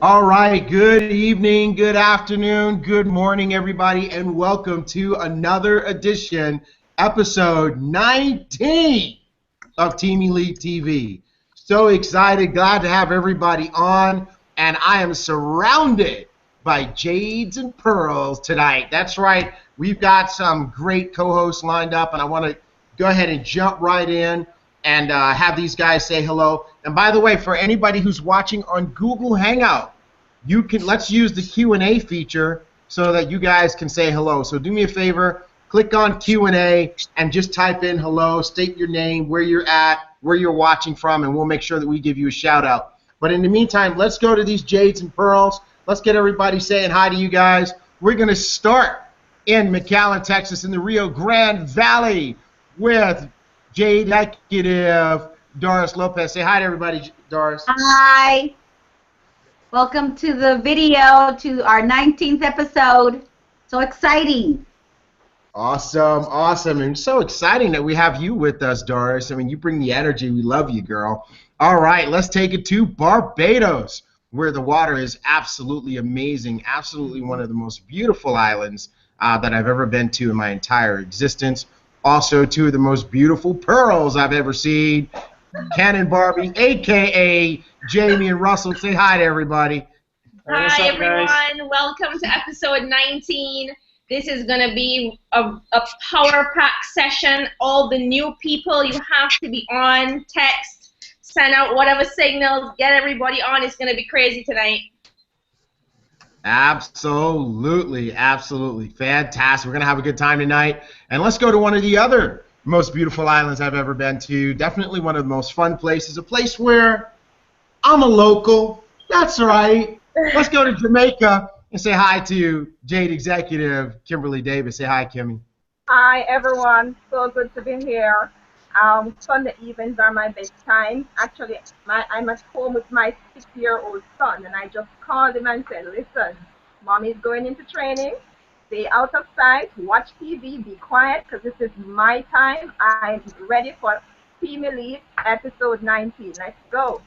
All right, good evening, good afternoon, good morning, everybody, and welcome to another edition, episode 19 of Team Elite TV. So excited, glad to have everybody on, and I am surrounded by jades and pearls tonight. That's right, we've got some great co-hosts lined up, and I want to go ahead and jump right in and have these guys say hello. And by the way, for anybody who's watching on Google Hangout, let's use the Q&A feature so that you guys can say hello. So do me a favor, click on Q&A and just type in hello, state your name, where you're at, where you're watching from, and we'll make sure that we give you a shout out. But in the meantime, let's go to these jades and pearls. Let's get everybody saying hi to you guys. We're going to start in McAllen, Texas, in the Rio Grande Valley with Jade Executive Doris Lopez. Say hi to everybody, Doris. Hi. Welcome to the video, to our 19th episode. So exciting. Awesome, awesome. And so exciting that we have you with us, Doris. I mean, you bring the energy. We love you, girl. All right, let's take it to Barbados, where the water is absolutely amazing, absolutely one of the most beautiful islands that I've ever been to in my entire existence. Also, two of the most beautiful pearls I've ever seen. Ken and Barbie, a.k.a. Jamie and Russell. Say hi to everybody. Hi, everyone. Welcome to episode 19. This is going to be a power-packed session. All the new people, you have to be on, text, send out whatever signals, get everybody on. It's going to be crazy tonight. Absolutely, absolutely. Fantastic. We're going to have a good time tonight. And let's go to one of the other most beautiful islands I've ever been to. Definitely one of the most fun places. A place where I'm a local. That's right. Let's go to Jamaica and say hi to Jade Executive Kimberly Davis. Say hi, Kimmy. Hi, everyone. So good to be here. Sunday evenings are my best time. Actually, I'm at home with my 6-year-old son, and I just called him and said, listen, Mommy's going into training. Stay out of sight, watch TV, be quiet, because this is my time. I'm ready for Team Elite episode 19. Let's go.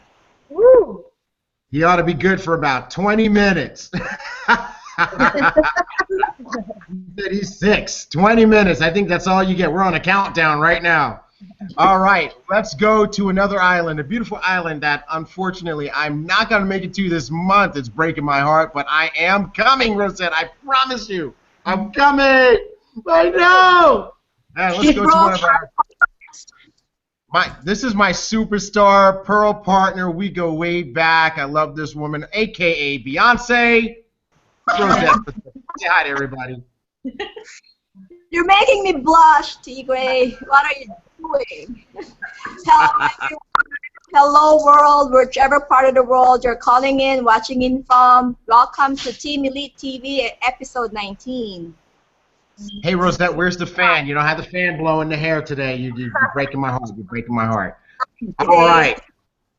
Woo! He ought to be good for about 20 minutes. He's 6. 20 minutes. I think that's all you get. We're on a countdown right now. All right, let's go to another island, a beautiful island that, unfortunately, I'm not going to make it to this month. It's breaking my heart, but I am coming, Rosette. I promise you. I'm coming. I know. Right, let's go to one of our... This is my superstar Pearl partner. We go way back. I love this woman, a.k.a. Beyonce. Rosette, say hi to everybody. You're making me blush, T.Gray. What are you doing? Hello, world, whichever part of the world you're calling in, watching in from. Welcome to Team Elite TV episode 19. Hey, Rosette, where's the fan? You don't have the fan blowing the hair today. You're breaking my heart. You're breaking my heart. All right.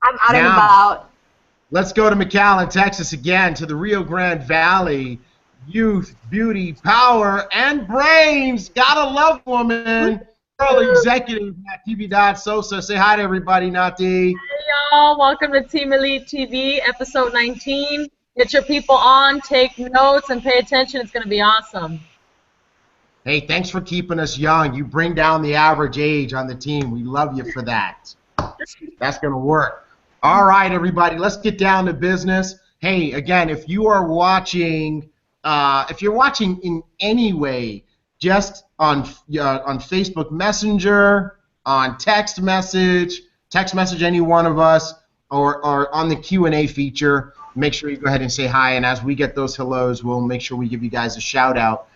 I'm out and about. Let's go to McAllen, Texas again, to the Rio Grande Valley. Youth, beauty, power, and brains. Gotta love woman. Pearl Executive, TV Sosa. Say hi to everybody, Nati. Hey, y'all. Welcome to Team Elite TV, episode 19. Get your people on, take notes, and pay attention. It's going to be awesome. Hey, thanks for keeping us young. You bring down the average age on the team. We love you for that. That's going to work. All right, everybody, let's get down to business. Hey, again, if you are watching... if you're watching in any way, just on Facebook Messenger, on text message any one of us, or on the Q&A feature, make sure you go ahead and say hi. And as we get those hellos, we'll make sure we give you guys a shout out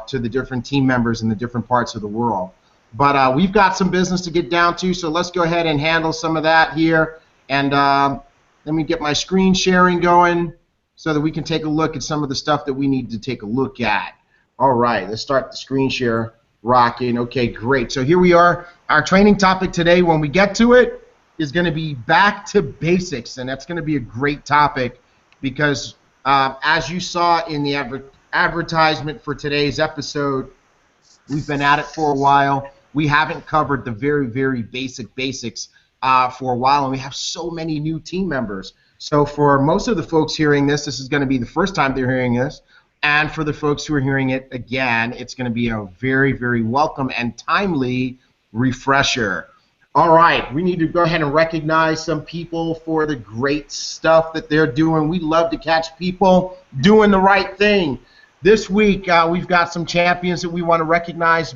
to the different team members in the different parts of the world. But we've got some business to get down to, so let's go ahead and handle some of that here. And let me get my screen sharing going, so that we can take a look at some of the stuff that we need to take a look at. All right, let's start the screen share rocking. Okay, great. So here we are. Our training topic today, when we get to it, is going to be back to basics, and that's going to be a great topic because as you saw in the advertisement for today's episode, we've been at it for a while. We haven't covered the very, very basics for a while, and we have so many new team members. So for most of the folks hearing this, this is going to be the first time they're hearing this. And for the folks who are hearing it again, it's going to be a very, very welcome and timely refresher. All right, we need to go ahead and recognize some people for the great stuff that they're doing. We love to catch people doing the right thing. This week, we've got some champions that we want to recognize.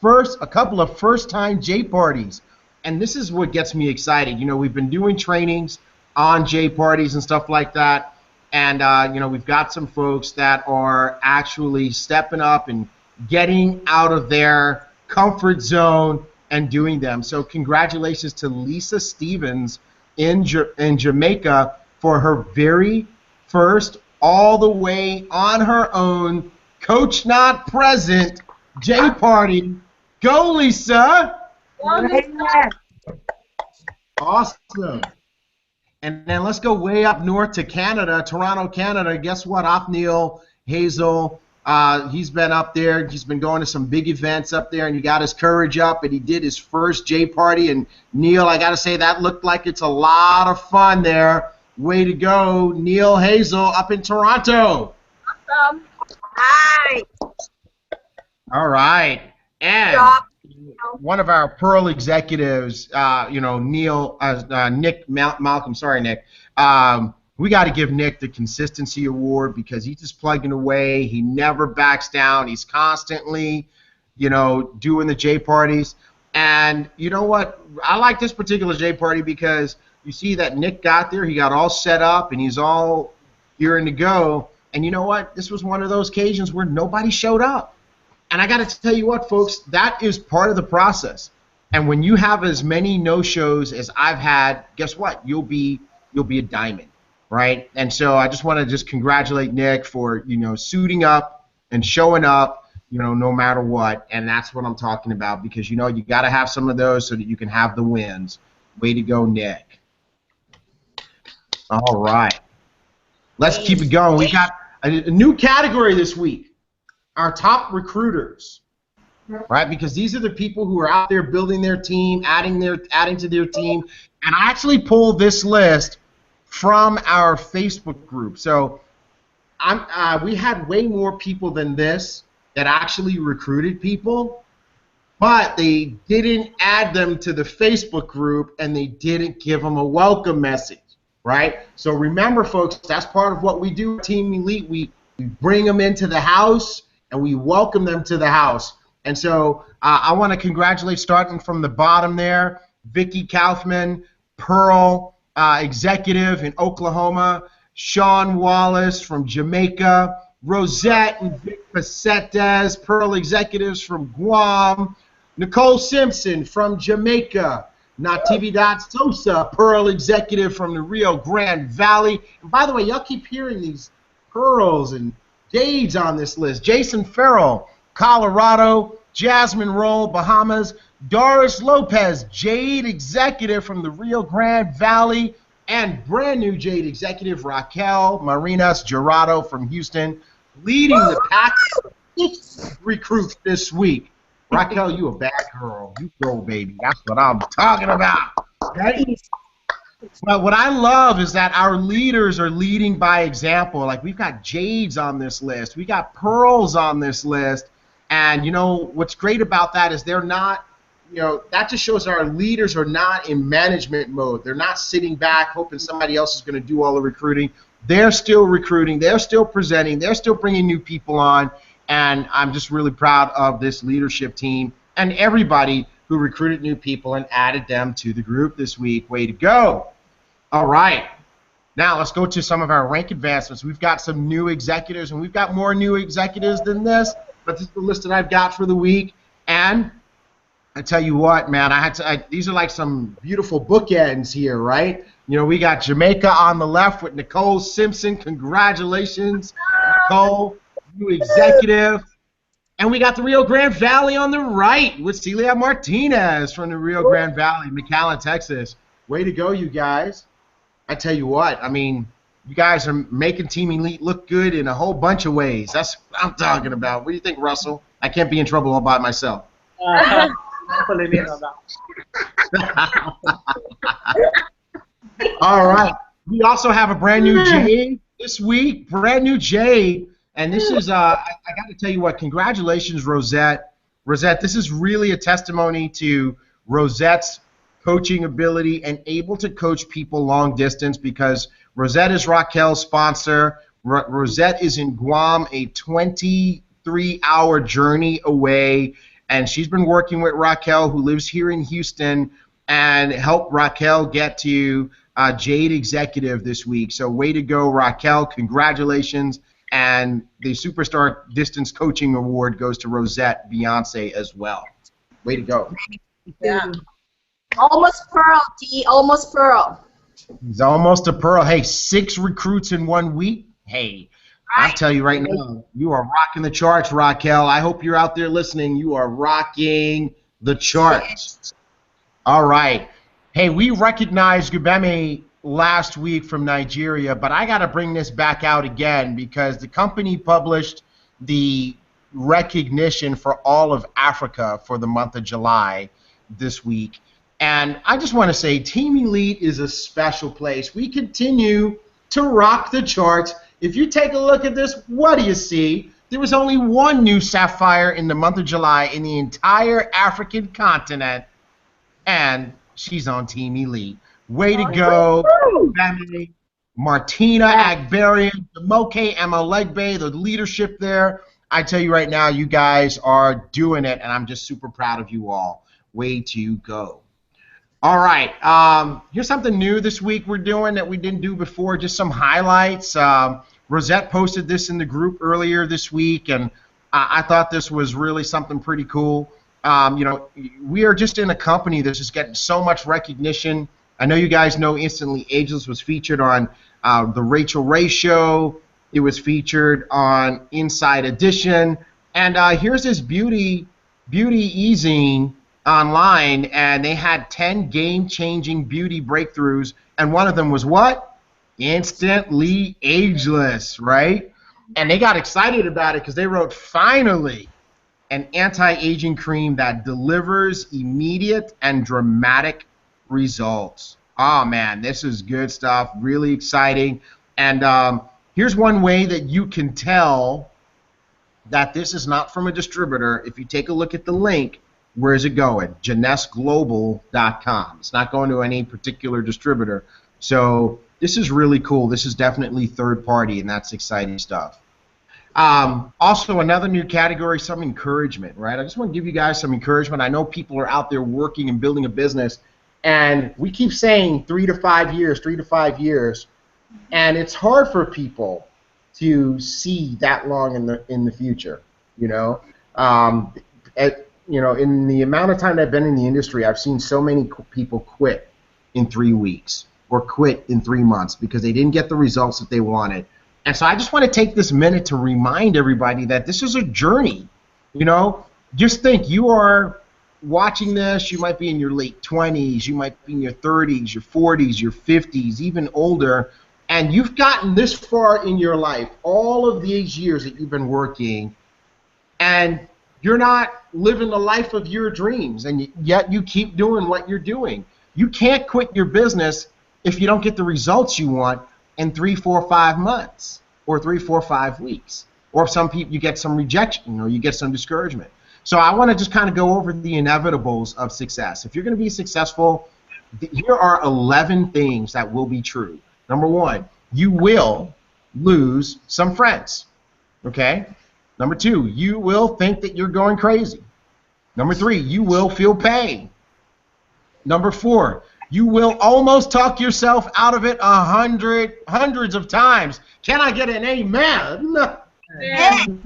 First, a couple of first-time J parties. And this is what gets me excited. You know, we've been doing trainings on J parties and stuff like that. And, you know, we've got some folks that are actually stepping up and getting out of their comfort zone and doing them. So congratulations to Lisa Stevens in Jamaica for her very first, all the way on her own, coach not present, J party. Go, Lisa! Awesome. And then let's go way up north to Canada, Toronto, Canada. Guess what? Othniel Hazel, he's been up there. He's been going to some big events up there, and he got his courage up, and he did his first J party. And Neil, I got to say, that looked like it's a lot of fun there. Way to go, Neil Hazel up in Toronto. Awesome. Hi. All right. And one of our Pearl executives, you know, Nick Malcolm, sorry, Nick. We got to give Nick the Consistency Award because he's just plugging away. He never backs down. He's constantly, you know, doing the J parties. And you know what? I like this particular J party because you see that Nick got there. He got all set up, and he's all gearing to go. And you know what? This was one of those occasions where nobody showed up. And I got to tell you what, folks, that is part of the process. And when you have as many no-shows as I've had, guess what? You'll be a diamond, right? And so I just want to just congratulate Nick for, you know, suiting up and showing up, you know, no matter what. And that's what I'm talking about because, you know, you got to have some of those so that you can have the wins. Way to go, Nick. All right. Let's keep it going. We got a new category this week. Our top recruiters, right? Because these are the people who are out there building their team, adding to their team. And I actually pulled this list from our Facebook group. So we had way more people than this that actually recruited people, but they didn't add them to the Facebook group and they didn't give them a welcome message, right? So remember, folks, that's part of what we do at Team Elite. We bring them into the house and we welcome them to the house. And so I want to congratulate, starting from the bottom there, Vicki Kaufman, Pearl executive in Oklahoma, Sean Wallace from Jamaica, Rosette and Vic Pacetes, Pearl executives from Guam, Nicole Simpson from Jamaica, Natividad Sosa, Pearl executive from the Rio Grande Valley. And by the way, y'all keep hearing these Pearls and Jades on this list. Jason Farrell, Colorado, Jasmine Roll, Bahamas, Doris Lopez, Jade executive from the Rio Grande Valley, and brand new Jade executive Raquel Marinas Gerardo from Houston, leading the pack recruits this week. Raquel, you a bad girl. You go, baby. That's what I'm talking about. Okay? But what I love is that our leaders are leading by example. Like, we've got Jades on this list. We got Pearls on this list. And, you know, what's great about that is they're not, you know, that just shows our leaders are not in management mode. They're not sitting back hoping somebody else is going to do all the recruiting. They're still recruiting. They're still presenting. They're still bringing new people on. And I'm just really proud of this leadership team and everybody who recruited new people and added them to the group this week. Way to go. All right. Now let's go to some of our rank advancements. We've got some new executives, and we've got more new executives than this, but this is the list that I've got for the week. And I tell you what, man, these are like some beautiful bookends here, right? You know, we got Jamaica on the left with Nicole Simpson. Congratulations, Nicole, new executive. And we got the Rio Grande Valley on the right with Celia Martinez from the Rio Grande Valley, McAllen, Texas. Way to go, you guys. I tell you what, I mean, you guys are making Team Elite look good in a whole bunch of ways. That's what I'm talking about. What do you think, Russell? I can't be in trouble all by myself. Don't leave me know that. All right. We also have a brand new Jade this week, brand new Jade. And this is, I got to tell you what, congratulations, Rosette. Rosette, this is really a testimony to Rosette's coaching ability and able to coach people long distance, because Rosette is Raquel's sponsor. Rosette is in Guam, a 23-hour journey away, and she's been working with Raquel, who lives here in Houston, and helped Raquel get to Jade Executive this week. So way to go, Raquel. Congratulations. And the Superstar Distance Coaching Award goes to Rosette Beyonce as well. Way to go. Yeah. Almost Pearl, T. Almost Pearl. He's almost a Pearl. Hey, 6 recruits in 1 week. Hey, I'll tell you right now, you are rocking the charts, Raquel. I hope you're out there listening. You are rocking the charts. All right. Hey, we recognized Gubeme last week from Nigeria, but I got to bring this back out again because the company published the recognition for all of Africa for the month of July this week. And I just want to say Team Elite is a special place. We continue to rock the charts. If you take a look at this, what do you see? There was only 1 new Sapphire in the month of July in the entire African continent, and she's on Team Elite. Way to go, family. Martina Agbarian, Demoke Amalegbe, the leadership there. I tell you right now, you guys are doing it, and I'm just super proud of you all. Way to go. All right, here's something new this week we're doing that we didn't do before, just some highlights. Rosette posted this in the group earlier this week, and I thought this was really something pretty cool. You know, we are just in a company that's just getting so much recognition. I know you guys know Instantly Ageless was featured on the Rachel Ray Show. It was featured on Inside Edition. And here's this beauty e-zine online, and they had 10 game-changing beauty breakthroughs, and one of them was what? Instantly Ageless, right? And they got excited about it because they wrote, finally, an anti-aging cream that delivers immediate and dramatic results. Oh, man, this is good stuff, really exciting. And here's one way that you can tell that this is not from a distributor. If you take a look at the link, where is it going? JeunesseGlobal.com. It's not going to any particular distributor. So this is really cool. This is definitely third party, and that's exciting stuff. Also, another new category, some encouragement, right? I just want to give you guys some encouragement. I know people are out there working and building a business, and we keep saying 3 to 5 years, 3 to 5 years, and it's hard for people to see that long in the future, you know. You know, in the amount of time I've been in the industry, I've seen so many people quit in 3 weeks or quit in 3 months because they didn't get the results that they wanted. And so I just want to take this minute to remind everybody that this is a journey. You know, just think, you are watching this, you might be in your late 20s, you might be in your 30s, your 40s, your 50s, even older, and you've gotten this far in your life, all of these years that you've been working, and you're not living the life of your dreams, and yet you keep doing what you're doing. You can't quit your business if you don't get the results you want in 3, 4, 5 months, or 3, 4, 5 weeks. Or some people, you get some rejection, or you get some discouragement. So I want to just kind of go over the inevitables of success. If you're going to be successful, here are 11 things that will be true. Number 1, you will lose some friends. Okay? Number 2, you will think that you're going crazy. Number 3, you will feel pain. Number 4, you will almost talk yourself out of it hundreds of times. Can I get an amen? Amen.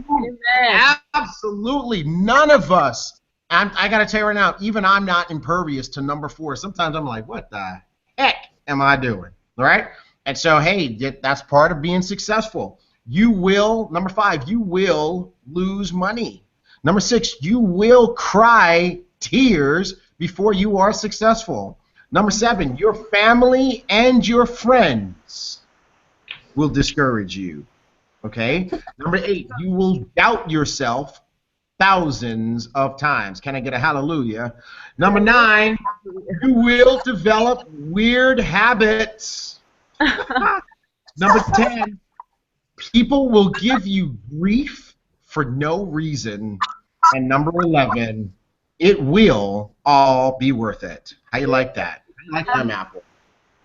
Absolutely. None of us, I got to tell you right now, even I'm not impervious to number 4. Sometimes I'm like, what the heck am I doing? All right? And so, hey, that's part of being successful. You will, number 5, you will lose money. Number 6, you will cry tears before you are successful. Number 7, your family and your friends will discourage you. Okay? Number 8, you will doubt yourself thousands of times. Can I get a hallelujah? Number 9, you will develop weird habits. Number 10, people will give you grief for no reason. And number 11, it will all be worth it. How you like that? How you like them, Apple?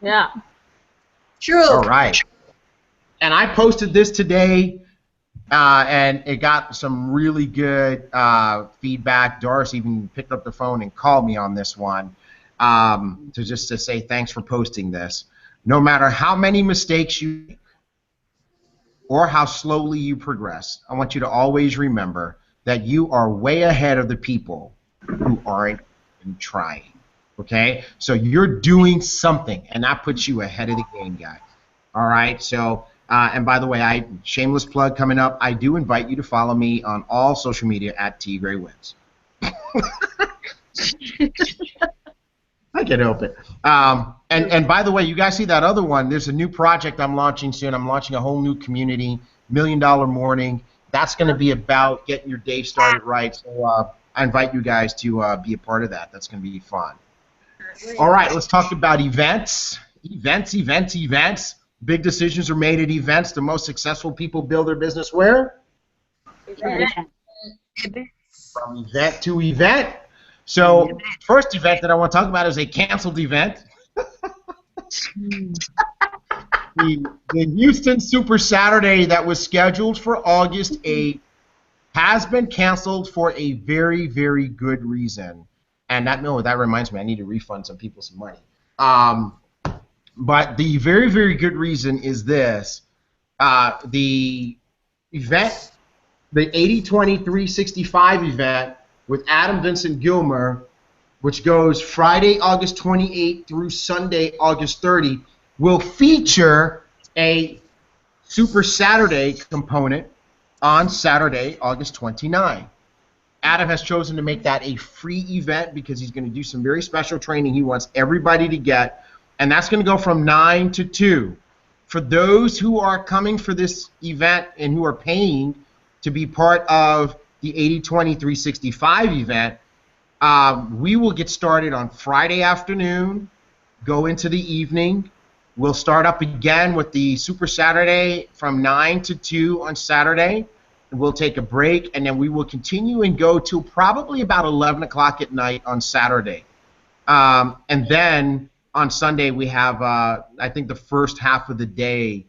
Yeah. True. All right. And I posted this today, and it got some really good feedback. Doris even picked up the phone and called me on this one to say thanks for posting this. No matter how many mistakes you make or how slowly you progress, I want you to always remember that you are way ahead of the people who aren't even trying. Okay? So you're doing something, and that puts you ahead of the game, guys. All right? So, and by the way, shameless plug coming up, I do invite you to follow me on all social media at T.Gray Wins. I can help it. And by the way, you guys see that other one, there's a new project I'm launching soon. I'm launching a whole new community, $1 Million Morning. That's going to be about getting your day started right. So I invite you guys to be a part of that. That's going to be fun. All right, let's talk about events. Events. Big decisions are made at events. The most successful people build their business where? From event to event. So first event that I want to talk about is a canceled event. The Houston Super Saturday that was scheduled for August 8th has been canceled for a very, very good reason. And that reminds me, I need to refund some people some money. But the very, very good reason is this. The event, the 80-20-365 event with Adam Vincent Gilmer, which goes Friday, August 28th through Sunday, August 30, will feature a Super Saturday component on Saturday, August 29. Adam has chosen to make that a free event because he's going to do some very special training he wants everybody to get, and that's going to go from 9 to 2. For those who are coming for this event and who are paying to be part of the 80-20-365 event, we will get started on Friday afternoon, go into the evening. We'll start up again with the Super Saturday from 9 to 2 on Saturday. We'll take a break, and then we will continue and go till probably about 11 o'clock at night on Saturday. And then on Sunday we have, I think the first half of the day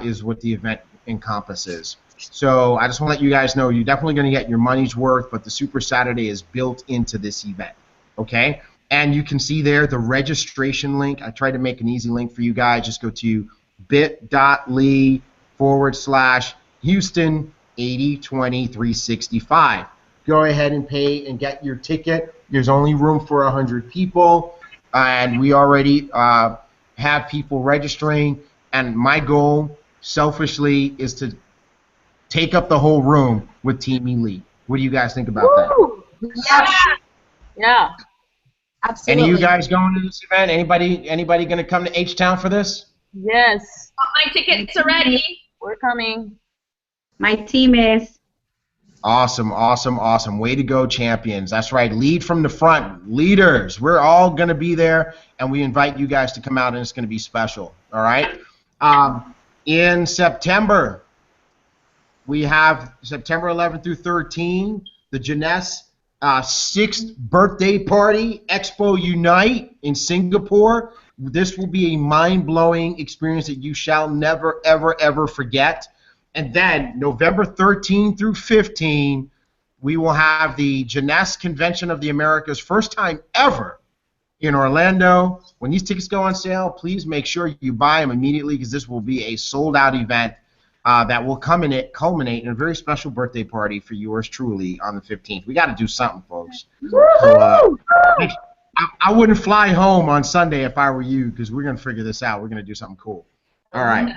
is what the event encompasses. So I just want to let you guys know you're definitely going to get your money's worth, but the Super Saturday is built into this event, okay? And you can see there the registration link. I tried to make an easy link for you guys. Just go to bit.ly/Houston 80-20-365. Go ahead and pay and get your ticket. There's only room for 100 people, and we already have people registering. And my goal, selfishly, is to take up the whole room with Team Elite. What do you guys think about that? Yeah. Absolutely. Any of you guys going to this event? Anybody going to come to H-Town for this? Yes. My tickets are ready. We're coming. My team is. Awesome. Way to go, champions. That's right. Lead from the front. Leaders. We're all going to be there, and we invite you guys to come out, and it's going to be special. All right? In September, we have September 11th through 13, the Jeunesse 6th birthday party, Expo Unite in Singapore. This will be a mind-blowing experience that you shall never, ever, ever forget. And then November 13 through 15, we will have the Jeunesse Convention of the Americas, first time ever in Orlando. When these tickets go on sale, please make sure you buy them immediately because this will be a sold-out event that will culminate in a very special birthday party for yours truly on the 15th. We got to do something, folks. So, I wouldn't fly home on Sunday if I were you because we're going to figure this out. We're going to do something cool. All right.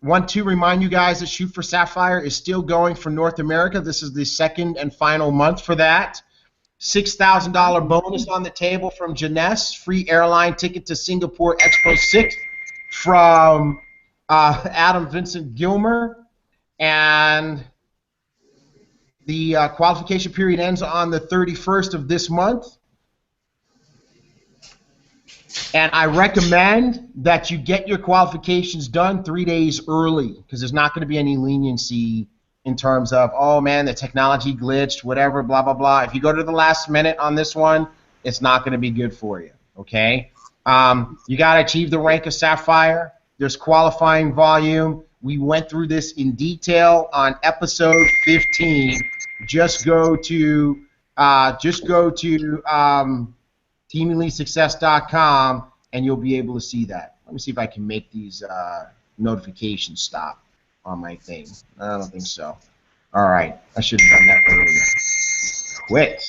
Want to remind you guys that Shoot for Sapphire is still going for North America. This is the second and final month for that. $6,000 bonus on the table from Jeunesse. Free airline ticket to Singapore Expo 6 from Adam Vincent Gilmer. And the qualification period ends on the 31st of this month. And I recommend that you get your qualifications done 3 days early, because there's not going to be any leniency in terms of, oh man, the technology glitched, whatever, blah, blah, blah. If you go to the last minute on this one, it's not going to be good for you, okay? You got to achieve the rank of Sapphire. There's qualifying volume. We went through this in detail on episode 15. Just go to teamelitesuccess.com and you'll be able to see that. Let me see if I can make these notifications stop on my thing. I don't think so. All right, I should have done that earlier. Quit.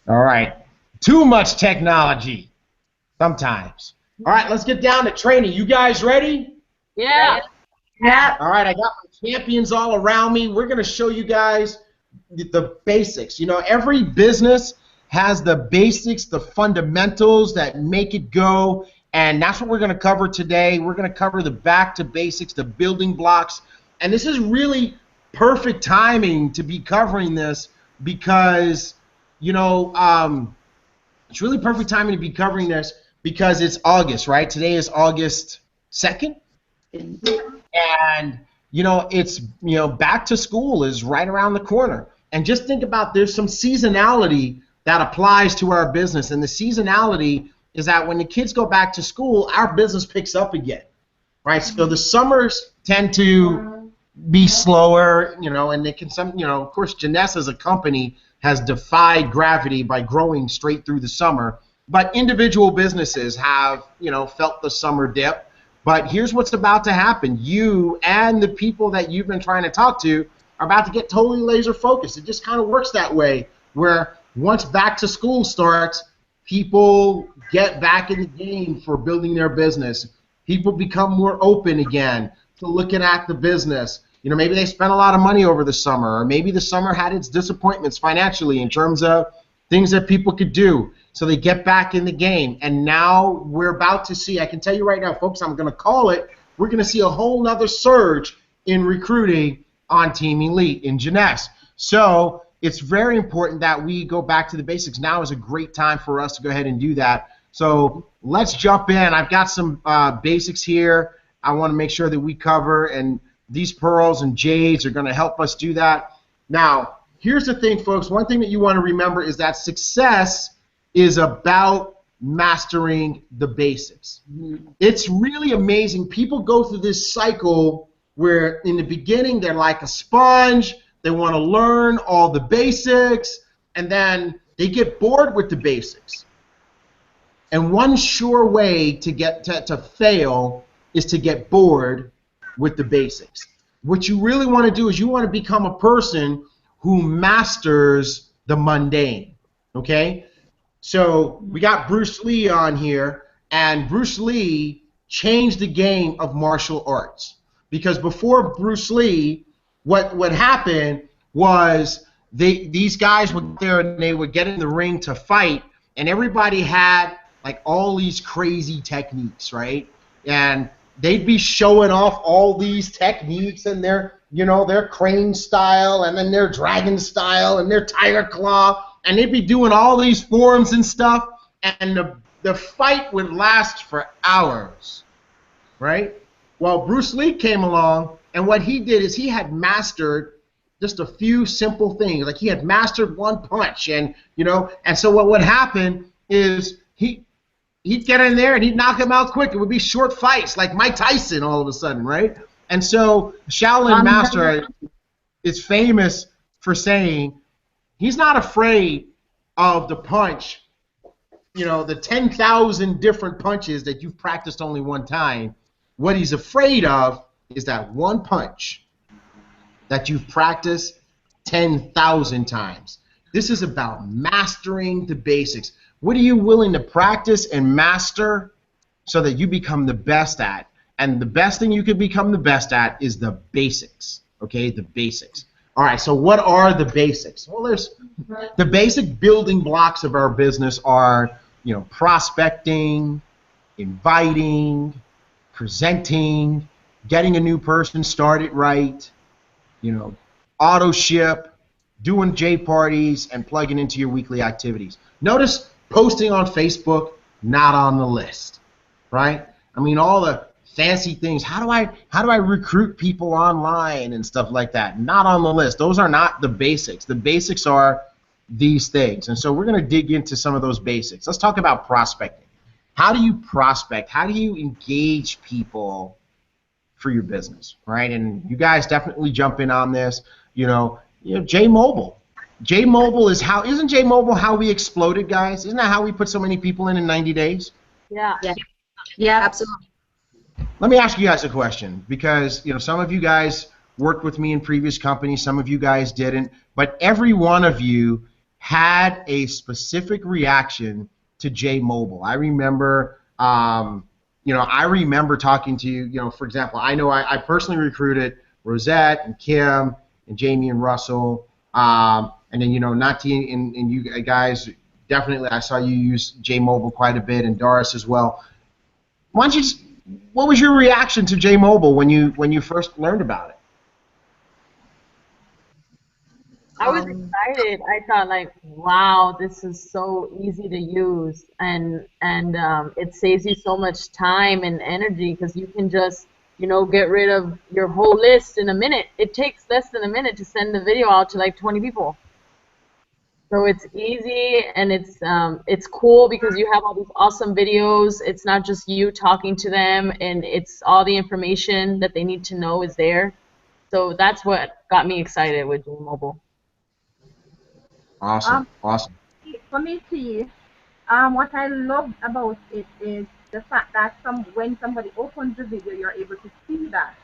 All right, too much technology sometimes. All right, let's get down to training. You guys ready? Yeah. Yeah. All right, I got my champions all around me. We're going to show you guys the basics. You know, every business has the basics, the fundamentals that make it go, and that's what we're going to cover today. We're going to cover the back to basics, the building blocks, and this is really perfect timing to be covering this because, you know, it's really perfect timing to be covering this because it's August, right? Today is August 2nd. And, you know, it's, you know, back to school is right around the corner. And just think about, there's some seasonality that applies to our business. And the seasonality is that when the kids go back to school, our business picks up again, right? So the summers tend to be slower, you know, and they can, you know, of course, Jeunesse as a company has defied gravity by growing straight through the summer. But individual businesses have, you know, felt the summer dip. But here's what's about to happen. You and the people that you've been trying to talk to are about to get totally laser focused. It just kind of works that way, where once back to school starts, people get back in the game for building their business. People become more open again to looking at the business. You know, maybe they spent a lot of money over the summer, or maybe the summer had its disappointments financially in terms of things that people could do. So they get back in the game, and now we're about to see, I can tell you right now, folks, I'm going to call it, we're going to see a whole nother surge in recruiting on Team Elite in Jeunesse. So it's very important that we go back to the basics. Now is a great time for us to go ahead and do that. So let's jump in. I've got some basics here I want to make sure that we cover, and these pearls and jades are going to help us do that. Now, here's the thing, folks. One thing that you want to remember is that success is about mastering the basics. It's really amazing. People go through this cycle where in the beginning they're like a sponge. They want to learn all the basics, and then they get bored with the basics. And one sure way to get to fail is to get bored with the basics. What you really want to do is you want to become a person who masters the mundane, okay? So we got Bruce Lee on here, and Bruce Lee changed the game of martial arts. Because before Bruce Lee, what happened was these guys would there and they would get in the ring to fight, and everybody had like all these crazy techniques, right? And they'd be showing off all these techniques and their, you know, their crane style and then their dragon style and their tiger claw. And they'd be doing all these forms and stuff, and the fight would last for hours, right? Well, Bruce Lee came along, and what he did is he had mastered just a few simple things. Like he had mastered one punch, and you know, and so what would happen is he'd get in there and he'd knock him out quick. It would be short fights, like Mike Tyson all of a sudden, right? And so Shaolin Master is famous for saying, he's not afraid of the punch, you know, the 10,000 different punches that you've practiced only one time. What he's afraid of is that one punch that you've practiced 10,000 times. This is about mastering the basics. What are you willing to practice and master so that you become the best at? And the best thing you can become the best at is the basics, okay, the basics. All right, so what are the basics? Well, there's the basic building blocks of our business are, you know, prospecting, inviting, presenting, getting a new person started right, you know, auto ship, doing J parties, and plugging into your weekly activities. Notice Posting on Facebook, not on the list, right? I mean, all the fancy things. How do I recruit people online and stuff like that? Not on the list. Those are not the basics. The basics are these things. And so we're going to dig into some of those basics. Let's talk about prospecting. How do you prospect? How do you engage people for your business, right? And you guys definitely jump in on this. J-Mobile. J-Mobile is how, isn't J-Mobile how we exploded, guys? Isn't that how we put so many people in 90 days? Yeah. Yeah, absolutely. Let me ask you guys a question, because some of you guys worked with me in previous companies, some of you guys didn't, but every one of you had a specific reaction to J-Mobile. I remember, I remember talking to you. For example, I know I personally recruited Rosette and Kim and Jamie and Russell, and then Nati and you guys. Definitely, I saw you use J-Mobile quite a bit, and Doris as well. Why don't you just, what was your reaction to J-Mobile when you first learned about it? I was excited. I thought, like, wow, this is so easy to use, and it saves you so much time and energy, because you can just get rid of your whole list in a minute. It takes less than a minute to send the video out to like 20 people. So it's easy, and it's cool because you have all these awesome videos. It's not just you talking to them, and it's all the information that they need to know is there. So that's what got me excited with J-Mobile. Awesome, awesome. For me, T, what I love about it is the fact that when somebody opens the video, you're able to see that.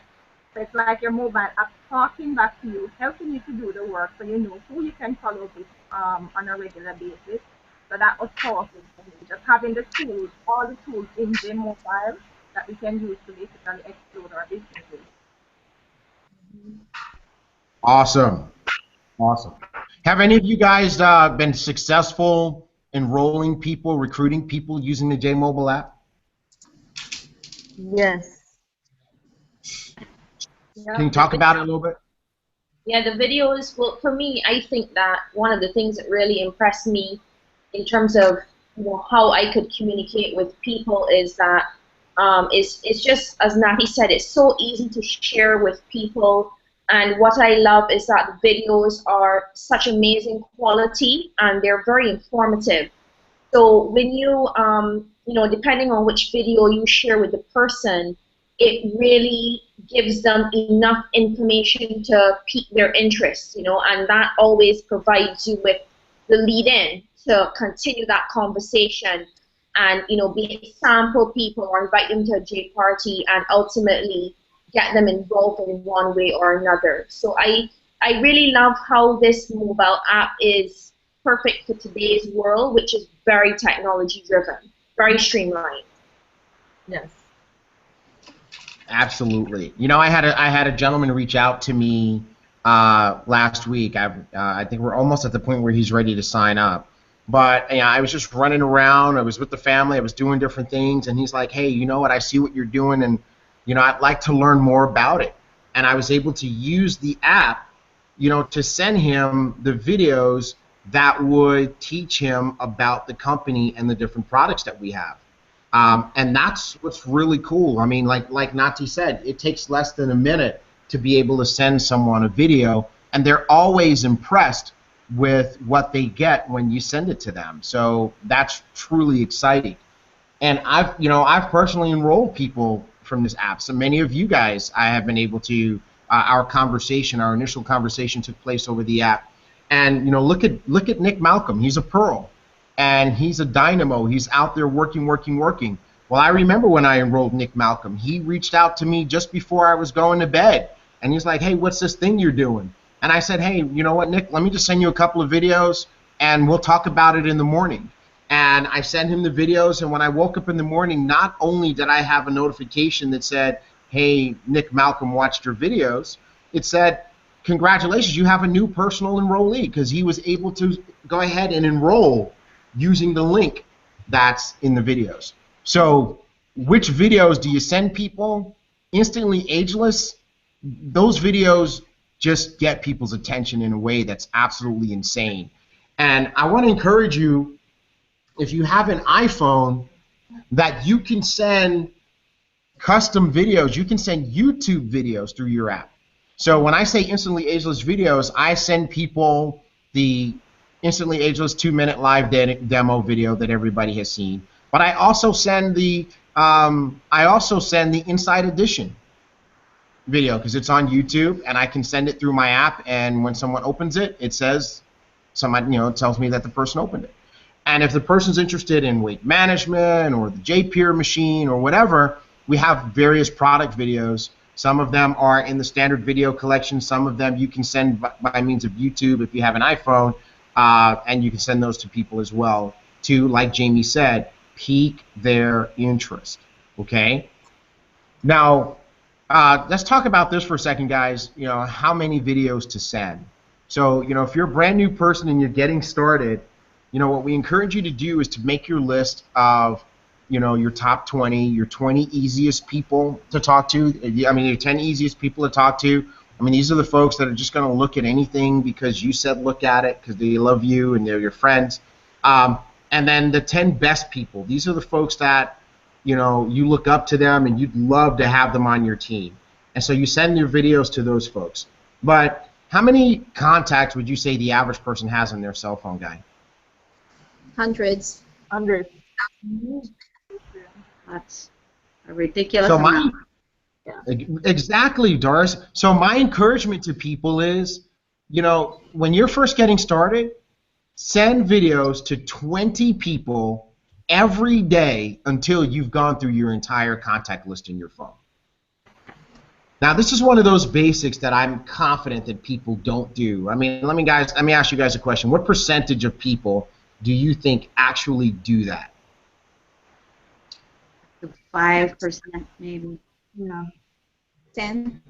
So it's like your mobile app talking back to you, helping you to do the work, so you know who you can follow with on a regular basis. So that was powerful for me. Just having the tools, all the tools in the mobile that we can use to basically explode our businesses. Awesome, awesome. Have any of you guys been successful enrolling people, recruiting people using the J-Mobile app? Yes. Can you talk about it a little bit? Yeah, the videos, well, for me, I think that one of the things that really impressed me in terms of how I could communicate with people is that it's just, as Natty said, it's so easy to share with people. And what I love is that the videos are such amazing quality, and they're very informative. So when you, depending on which video you share with the person, it really gives them enough information to pique their interest, and that always provides you with the lead-in to continue that conversation and, be sample people or invite them to a J party and ultimately get them involved in one way or another. So I really love how this mobile app is perfect for today's world, which is very technology-driven, very streamlined. Yes. Absolutely. I had a gentleman reach out to me last week. I think we're almost at the point where he's ready to sign up. But I was just running around. I was with the family. I was doing different things, and he's like, "Hey, you know what? I see what you're doing, and I'd like to learn more about it." And I was able to use the app, to send him the videos that would teach him about the company and the different products that we have. And that's what's really cool. I mean, like Nati said, it takes less than a minute to be able to send someone a video, and they're always impressed with what they get when you send it to them. So that's truly exciting. And I've personally enrolled people from this app. So many of you guys, I have been able to. Our initial conversation took place over the app. And look at Nick Malcolm. He's a pearl. And he's a dynamo. He's out there working. Well, I remember when I enrolled Nick Malcolm, he reached out to me just before I was going to bed. And he's like, "Hey, what's this thing you're doing?" And I said, "Hey, you know what, Nick, let me just send you a couple of videos, and we'll talk about it in the morning." And I sent him the videos, and when I woke up in the morning, not only did I have a notification that said, "Hey, Nick Malcolm watched your videos," it said, "Congratulations, you have a new personal enrollee," because he was able to go ahead and enroll using the link that's in the videos. So which videos do you send people? Instantly ageless? Those videos just get people's attention in a way that's absolutely insane. And I want to encourage you if you have an iPhone, that you can send custom videos, you can send YouTube videos through your app. So when I say instantly ageless videos, I send people the instantly ageless 2-minute live demo video that everybody has seen. But I also send the Inside Edition video because it's on YouTube, and I can send it through my app. And when someone opens it, it says somebody, it tells me that the person opened it. And if the person's interested in weight management or the JPeer machine or whatever, we have various product videos. Some of them are in the standard video collection. Some of them you can send by means of YouTube if you have an iPhone, and you can send those to people as well to, like Jamie said, pique their interest. Okay? Now, let's talk about this for a second, guys. How many videos to send. So, if you're a brand new person and you're getting started, what we encourage you to do is to make your list of your top 20, your 20 easiest people to talk to. Your 10 easiest people to talk to. These are the folks that are just going to look at anything because you said look at it, because they love you and they're your friends. And then the 10 best people. These are the folks that, you look up to them and you'd love to have them on your team. And so you send your videos to those folks. But how many contacts would you say the average person has on their cell phone, Guy? Hundreds. That's a ridiculous amount. Exactly, Doris. So my encouragement to people is, when you're first getting started, send videos to 20 people every day until you've gone through your entire contact list in your phone. Now, this is one of those basics that I'm confident that people don't do. Let me ask you guys a question. What percentage of people do you think actually do that? 5% maybe. No. 10.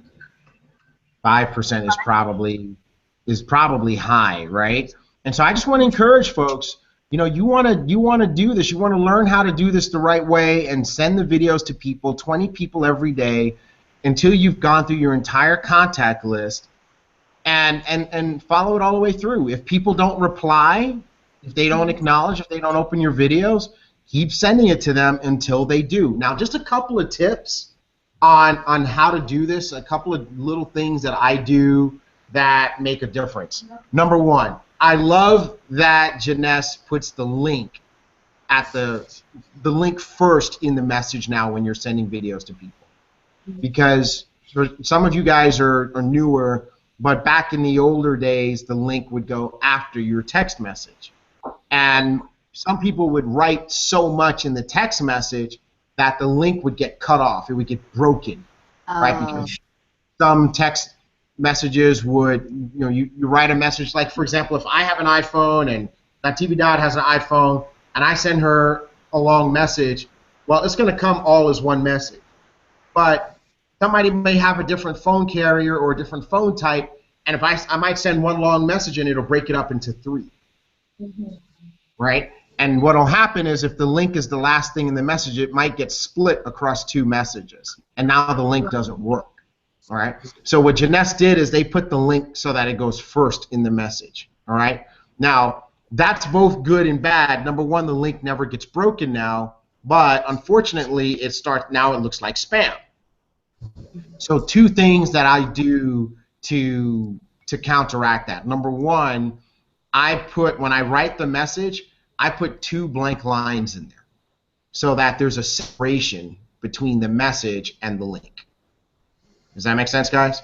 5% is probably high, right? And so I just want to encourage folks, you want to do this, you want to learn how to do this the right way and send the videos to people, 20 people every day, until you've gone through your entire contact list, and follow it all the way through. If people don't reply, if they don't acknowledge, if they don't open your videos, keep sending it to them until they do. Now, just a couple of tips on how to do this, a couple of little things that I do that make a difference. Number one, I love that Jeunesse puts the link at the link first in the message now when you're sending videos to people. Because some of you guys are newer, but back in the older days, the link would go after your text message. And some people would write so much in the text message that the link would get cut off. It would get broken, right? Because some text messages would, you write a message, like, for example, if I have an iPhone and TV Dot has an iPhone, and I send her a long message, well, it's going to come all as one message. But somebody may have a different phone carrier or a different phone type, and if I might send one long message and it'll break it up into 3. Right? And what will happen is if the link is the last thing in the message, it might get split across 2 messages, and now the link doesn't work. All right? So what Jeunesse did is they put the link so that it goes first in the message. All right? Now, that's both good and bad. Number one, the link never gets broken now, but unfortunately, now it looks like spam. So 2 things that I do to counteract that. Number one, when I write the message, I put 2 blank lines in there so that there's a separation between the message and the link. Does that make sense, guys?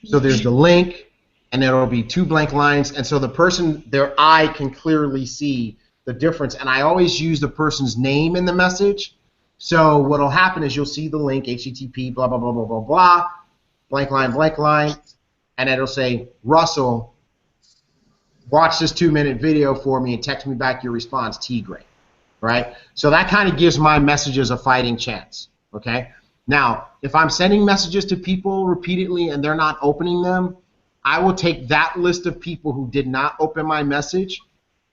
So there's the link, and there will be 2 blank lines, and so the person, their eye can clearly see the difference. And I always use the person's name in the message. So what will happen is you'll see the link, HTTP, blah, blah, blah, blah, blah, blah, blank line, and it'll say, Russell, watch this 2-minute video for me and text me back your response, T.Gray, right? So that kind of gives my messages a fighting chance, okay? Now, if I'm sending messages to people repeatedly and they're not opening them, I will take that list of people who did not open my message,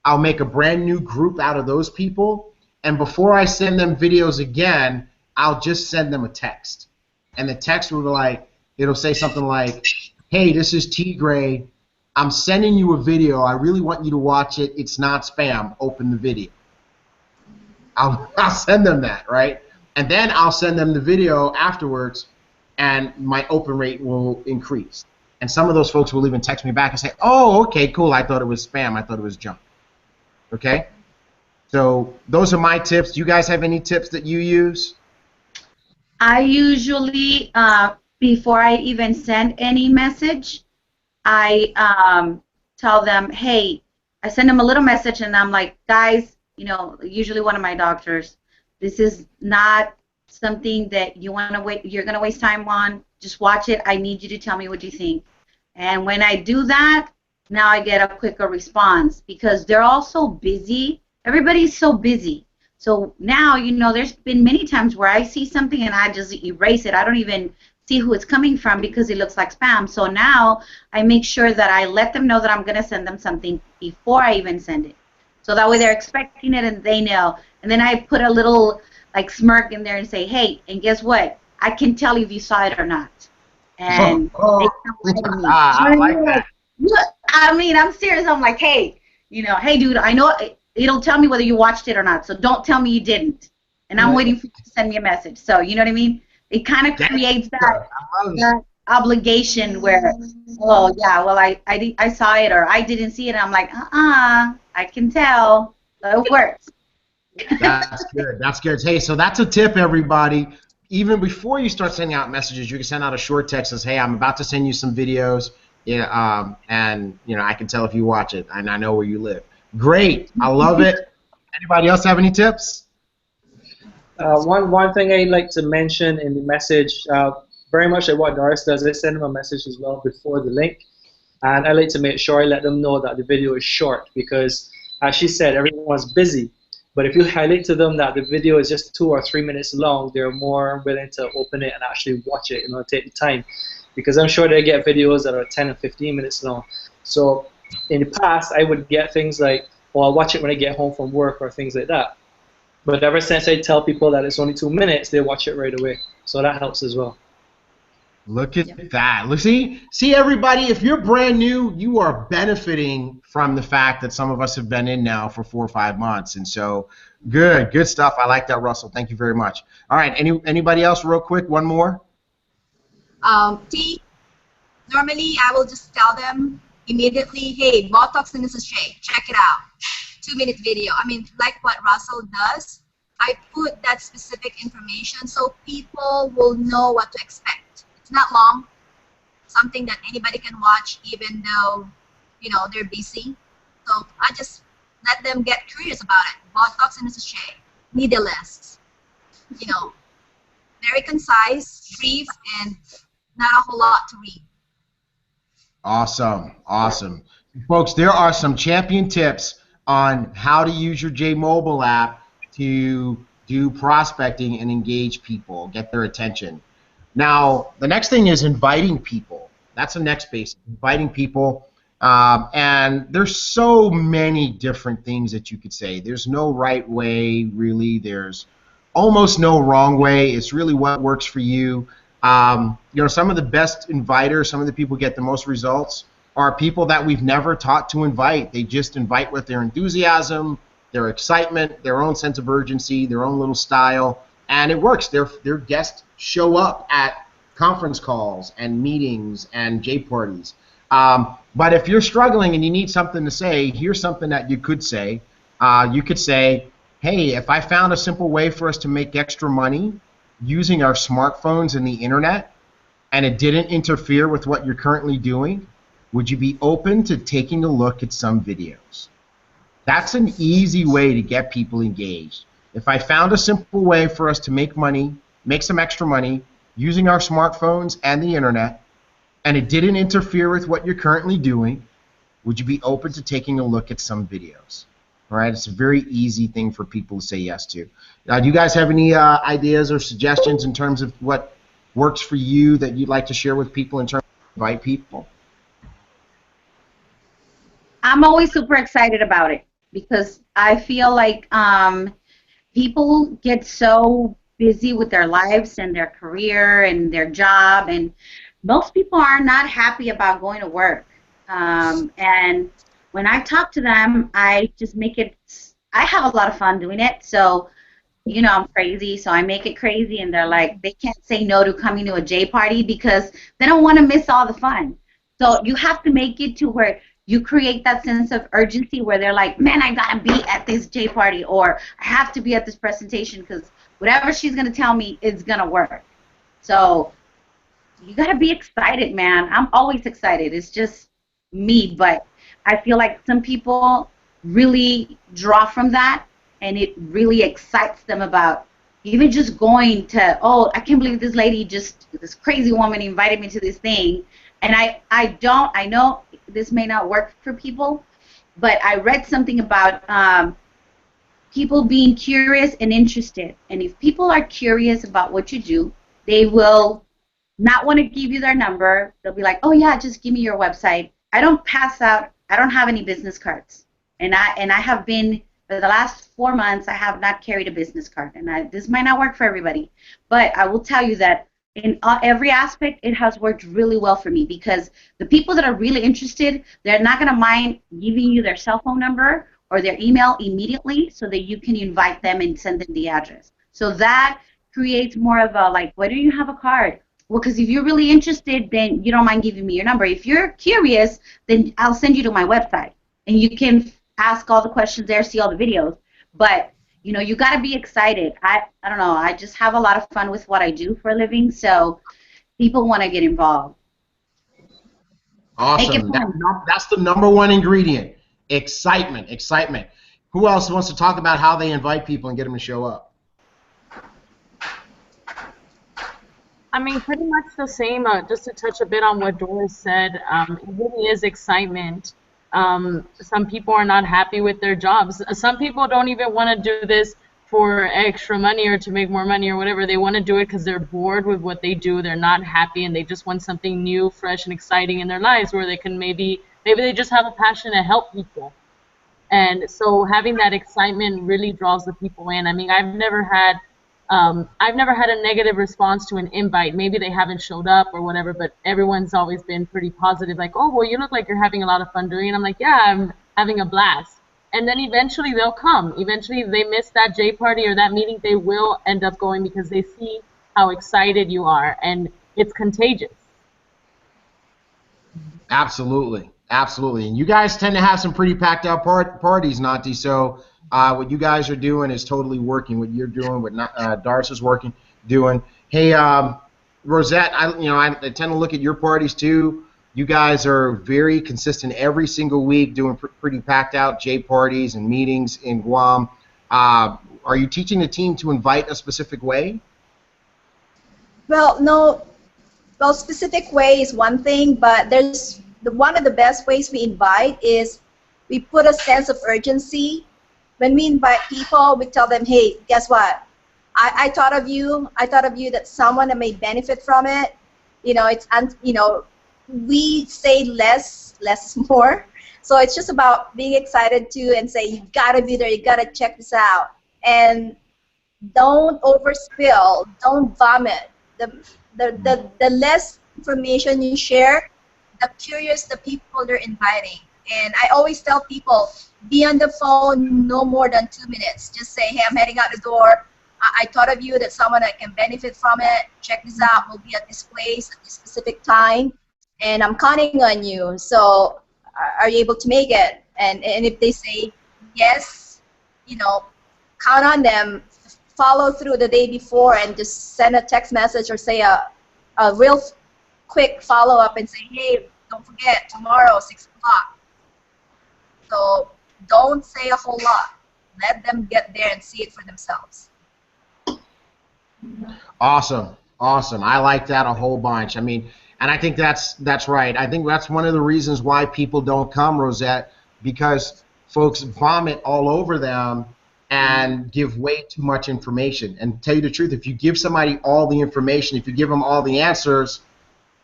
I'll make a brand new group out of those people, and before I send them videos again, I'll just send them a text. And the text will be like, it'll say something like, hey, this is T.Gray. I'm sending you a video. I really want you to watch it. It's not spam. Open the video. I'll send them that, right? And then I'll send them the video afterwards, and my open rate will increase. And some of those folks will even text me back and say, oh, okay, cool, I thought it was spam, I thought it was junk. Okay? So those are my tips. Do you guys have any tips that you use? I usually, before I even send any message, I tell them, hey, I send them a little message and I'm like, guys, you know, usually one of my doctors, this is not something that you're gonna waste time on. Just watch it. I need you to tell me what you think. And when I do that, now I get a quicker response because they're all so busy. Everybody's so busy. So now, you know, there's been many times where I see something and I just erase it. I don't even see who it's coming from because it looks like spam. So now I make sure that I let them know that I'm going to send them something before I even send it. So that way they're expecting it and they know. And then I put a little like smirk in there and say, hey, and guess what? I can tell if you saw it or not. And I like that. I mean, I'm serious. I'm like, hey, you know, hey, dude, I know it'll tell me whether you watched it or not. So don't tell me you didn't. And I'm waiting for you to send me a message. So you know what I mean? It kind of creates that obligation where, oh yeah, well I saw it or I didn't see it. And I'm like, I can tell. So it works. That's good. That's good. Hey, so that's a tip, everybody. Even before you start sending out messages, you can send out a short text that says, hey, I'm about to send you some videos, and you know, I can tell if you watch it, and I know where you live. Great. I love it. Anybody else have any tips? One thing I'd like to mention in the message, very much like what Doris does, I send them a message as well before the link, and I like to make sure I let them know that the video is short because, as she said, everyone's busy. But if you highlight to them that the video is just 2 or 3 minutes long, they're more willing to open it and actually watch it, you know, take the time. Because I'm sure they get videos that are 10 and 15 minutes long. So in the past, I would get things like, oh, I'll watch it when I get home from work or things like that. But ever since I tell people that it's only 2 minutes, they watch it right away. So that helps as well. Look at that. See, everybody, if you're brand new, you are benefiting from the fact that some of us have been in now for 4 or 5 months. And so, good stuff. I like that, Russell. Thank you very much. All right, anybody else real quick? One more? Normally I will just tell them immediately, hey, Botox in this shake, check it out. 2-minute video. I mean, like what Russell does, I put that specific information so people will know what to expect. It's not long, something that anybody can watch even though, you know, they're busy. So I just let them get curious about it. Botox in a sachet, needleless, you know, very concise, brief, and not a whole lot to read. Awesome. Folks, there are some champion tips on how to use your J Mobile app to do prospecting and engage people, get their attention. Now, the next thing is inviting people. That's the next basic, inviting people. And there's so many different things that you could say. There's no right way, really. There's almost no wrong way. It's really what works for you. You know, some of the best inviters, some of the people who get the most results are people that we've never taught to invite. They just invite with their enthusiasm, their excitement, their own sense of urgency, their own little style, and it works. Their guests show up at conference calls and meetings and J parties. But if you're struggling and you need something to say, here's something that you could say. You could say, hey, if I found a simple way for us to make extra money using our smartphones and the internet, and it didn't interfere with what you're currently doing, would you be open to taking a look at some videos? That's an easy way to get people engaged. If I found a simple way for us to make some extra money using our smartphones and the internet, and it didn't interfere with what you're currently doing, would you be open to taking a look at some videos? All right, it's a very easy thing for people to say yes to. Do you guys have any ideas or suggestions in terms of what works for you that you'd like to share with people in terms of invite people? I'm always super excited about it because I feel like people get so busy with their lives and their career and their job, and most people are not happy about going to work. And when I talk to them, I just make it, I have a lot of fun doing it. So you know I'm crazy, so I make it crazy, and they're like, they can't say no to coming to a J party because they don't want to miss all the fun. So you have to make it to where you create that sense of urgency where they're like, man, I gotta be at this J party, or I have to be at this presentation because whatever she's gonna tell me is gonna work. So you gotta be excited, man. I'm always excited. It's just me, but I feel like some people really draw from that, and it really excites them about even just going to, oh, I can't believe this crazy woman invited me to this thing. And I know this may not work for people, but I read something about people being curious and interested. And if people are curious about what you do, they will not want to give you their number. They'll be like, oh yeah, just give me your website. I don't pass out, I don't have any business cards. And I have been, for the last 4 months, I have not carried a business card. And this might not work for everybody, but I will tell you that in every aspect, it has worked really well for me, because the people that are really interested, they're not going to mind giving you their cell phone number or their email immediately so that you can invite them and send them the address. So that creates more of a, like, why don't you have a card? Well, because if you're really interested, then you don't mind giving me your number. If you're curious, then I'll send you to my website, and you can ask all the questions there, see all the videos. But you know, you got to be excited. I don't know. I just have a lot of fun with what I do for a living, so people want to get involved. Awesome. That's the #1 ingredient. Excitement. Excitement. Who else wants to talk about how they invite people and get them to show up? I mean, pretty much the same. Just to touch a bit on what Doris said, it really is excitement. Some people are not happy with their jobs. Some people don't even want to do this for extra money or to make more money or whatever. They want to do it because they're bored with what they do. They're not happy, and they just want something new, fresh, and exciting in their lives where they can maybe they just have a passion to help people. And so having that excitement really draws the people in. I mean, I've never had a negative response to an invite. Maybe they haven't showed up or whatever, but everyone's always been pretty positive, like, oh, well, you look like you're having a lot of fun doing it. I'm like, yeah, I'm having a blast. And then eventually they'll come. Eventually, if they miss that J party or that meeting, they will end up going because they see how excited you are, and it's contagious. Absolutely. Absolutely. And you guys tend to have some pretty packed out parties, Nati, so what you guys are doing is totally working. What you're doing, what Doris is doing. Hey, Rosette, I tend to look at your parties too. You guys are very consistent every single week, doing pretty packed out J parties and meetings in Guam. Are you teaching the team to invite a specific way? Well, no. Well, specific way is one thing, but there's one of the best ways we invite is we put a sense of urgency. When we invite people, we tell them, hey, guess what? I thought of you. I thought of you that someone that may benefit from it. You know, we say less is more. So it's just about being excited too and say, you gotta be there, you gotta check this out. And don't overspill, don't vomit. The less information you share, the curious the people they're inviting. And I always tell people, be on the phone no more than 2 minutes. Just say, hey, I'm heading out the door. I thought of you that someone that can benefit from it. Check this out. We'll be at this place at this specific time. And I'm counting on you. So are you able to make it? And if they say yes, count on them. Follow through the day before and just send a text message or say a real quick follow-up and say, hey, don't forget, tomorrow, 6 o'clock. So don't say a whole lot. Let them get there and see it for themselves. Awesome. Awesome. I like that a whole bunch. I mean, and I think that's right. I think that's one of the reasons why people don't come, Rosette, because folks vomit all over them and give way too much information. And to tell you the truth, if you give somebody all the information, if you give them all the answers,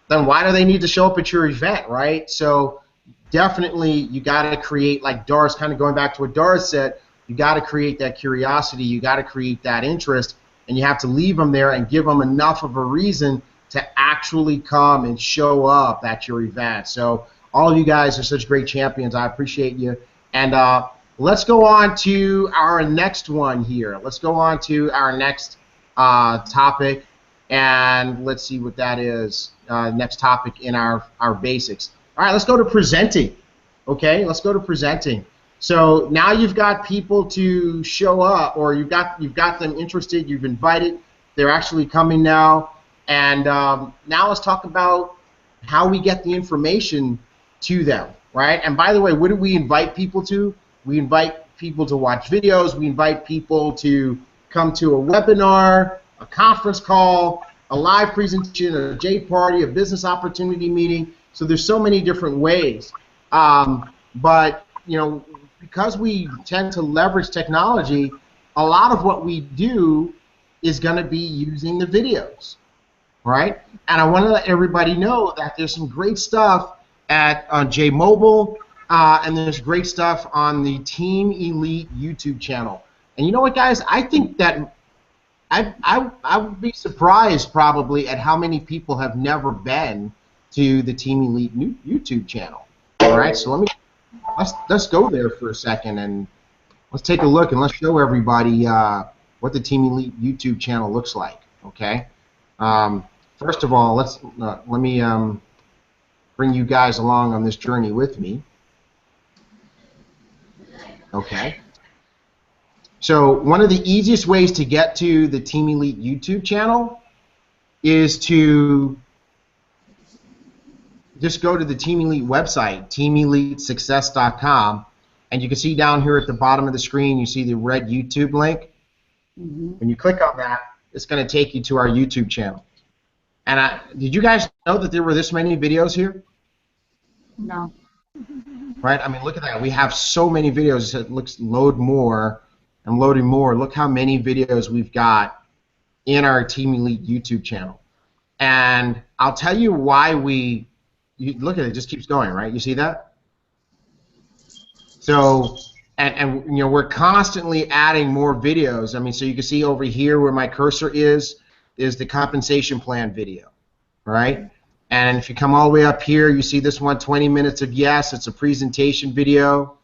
then why do they need to show up at your event, right? So definitely you got to create, like Doris, kind of going back to what Doris said, you got to create that curiosity, you got to create that interest, and you have to leave them there and give them enough of a reason to actually come and show up at your event. So all of you guys are such great champions. I appreciate you. And let's go on to our next one here. Let's go on to our next topic, and let's see what that is. Next topic in our basics. All right, let's go to presenting. Okay, let's go to presenting. So now you've got people to show up, or you've got them interested. You've invited. They're actually coming now. And now let's talk about how we get the information to them, right? And by the way, what do we invite people to? We invite people to watch videos. We invite people to come to a webinar, a conference call, a live presentation, a J party, a business opportunity meeting. So there's so many different ways. But you know, because we tend to leverage technology, a lot of what we do is going to be using the videos, right? And I want to let everybody know that there's some great stuff on J Mobile, and there's great stuff on the Team Elite YouTube channel. And you know what, guys? I think that I would be surprised probably at how many people have never been to the Team Elite YouTube channel. All right, so let's go there for a second and let's take a look and let's show everybody what the Team Elite YouTube channel looks like. Okay. First of all, let me bring you guys along on this journey with me. Okay. So one of the easiest ways to get to the Team Elite YouTube channel is to just go to the Team Elite website, teamelitesuccess.com, and you can see down here at the bottom of the screen, you see the red YouTube link. When you click on that, it's going to take you to our YouTube channel. And did you guys know that there were this many videos here? No. Right? I mean, look at that. We have so many videos. It looks load more and loading more. Look how many videos we've got in our Team Elite YouTube channel. And I'll tell you why look at it, it just keeps going, right? You see that? So, and you know, we're constantly adding more videos. I mean, so you can see over here where my cursor is the compensation plan video, right? And if you come all the way up here, you see this one, 20 minutes of yes. It's a presentation video.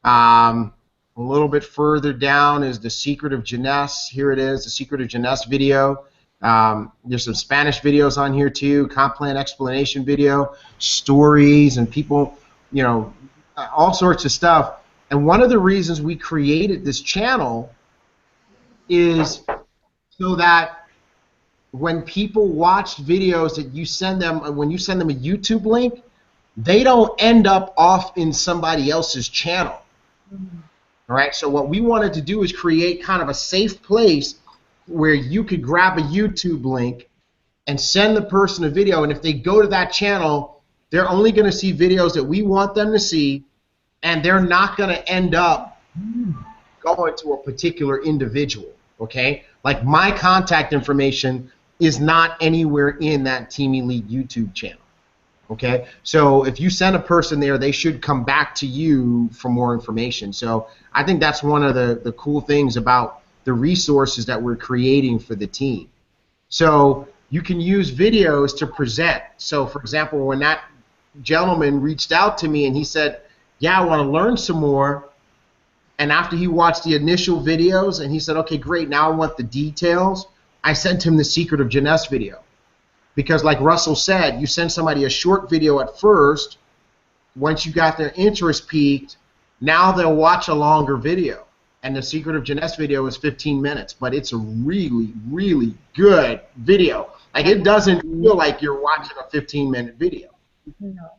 A little bit further down is the Secret of Jeunesse. Here it is, the Secret of Jeunesse video. There's some Spanish videos on here too, comp plan explanation video, stories, and people, you know, all sorts of stuff. And one of the reasons we created this channel is so that when people watch videos that you send them, when you send them a YouTube link, they don't end up off in somebody else's channel. All right, so what we wanted to do is create kind of a safe place where you could grab a YouTube link and send the person a video, and if they go to that channel, they're only going to see videos that we want them to see, and they're not going to end up going to a particular individual, okay? Like my contact information is not anywhere in that Team Elite YouTube channel, okay? So if you send a person there, they should come back to you for more information. So I think that's one of the cool things about the resources that we're creating for the team. So you can use videos to present. So for example, when that gentleman reached out to me and he said, yeah, I want to learn some more, and after he watched the initial videos and he said, okay, great, now I want the details, I sent him the Secret of Jeunesse video. Because like Russell said, you send somebody a short video at first, once you got their interest peaked, now they'll watch a longer video. And the Secret of Jeunesse video is 15 minutes, but it's a really, really good video. Like, it doesn't feel like you're watching a 15-minute video. No.